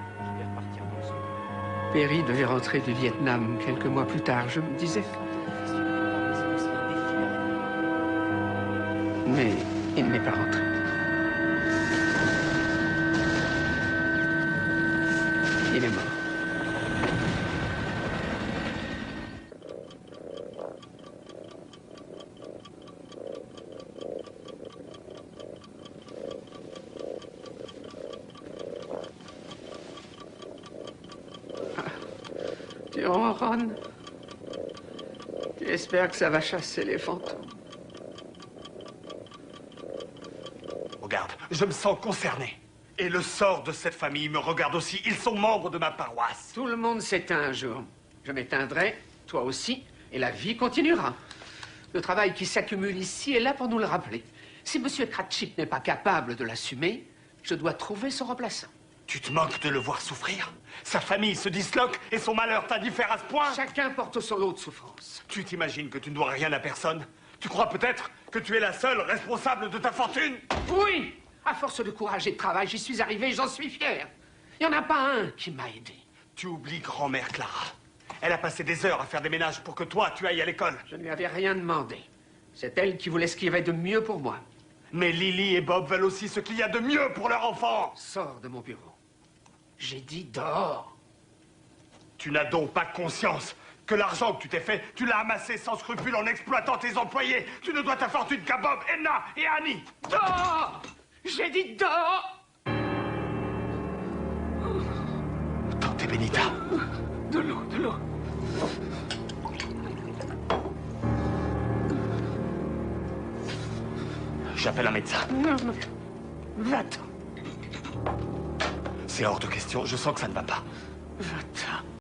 Perry devait rentrer du Vietnam quelques mois plus tard. Je me disais... Mais il n'est pas rentré. Il est mort. Tu ronronnes. Tu espères que ça va chasser les fantômes. Regarde, je me sens concerné. Et le sort de cette famille me regarde aussi. Ils sont membres de ma paroisse. Tout le monde s'éteint un jour. Je m'éteindrai, toi aussi, et la vie continuera. Le travail qui s'accumule ici est là pour nous le rappeler. Si M. Cratchit n'est pas capable de l'assumer, je dois trouver son remplaçant. Tu te moques de le voir souffrir? Sa famille se disloque et son malheur t'indiffère à ce point? Chacun porte son lot de souffrance. Tu t'imagines que tu ne dois rien à personne? Tu crois peut-être que tu es la seule responsable de ta fortune? Oui! À force de courage et de travail, j'y suis arrivé et j'en suis fier. Il n'y en a pas un qui m'a aidé. Tu oublies grand-mère Clara. Elle a passé des heures à faire des ménages pour que toi, tu ailles à l'école. Je ne lui avais rien demandé. C'est elle qui voulait ce qu'il y avait de mieux pour moi. Mais Lily et Bob veulent aussi ce qu'il y a de mieux pour leur enfant. Sors de mon bureau. J'ai dit dehors. Tu n'as donc pas conscience que l'argent que tu t'es fait, tu l'as amassé sans scrupule en exploitant tes employés. Tu ne dois ta fortune qu'à Bob, Edna et Annie. Dehors! J'ai dit dehors! Tante Benita. De l'eau, de l'eau. J'appelle un médecin. Non, non. Va-t'en. C'est hors de question, je sens que ça ne va pas. Va-t'en.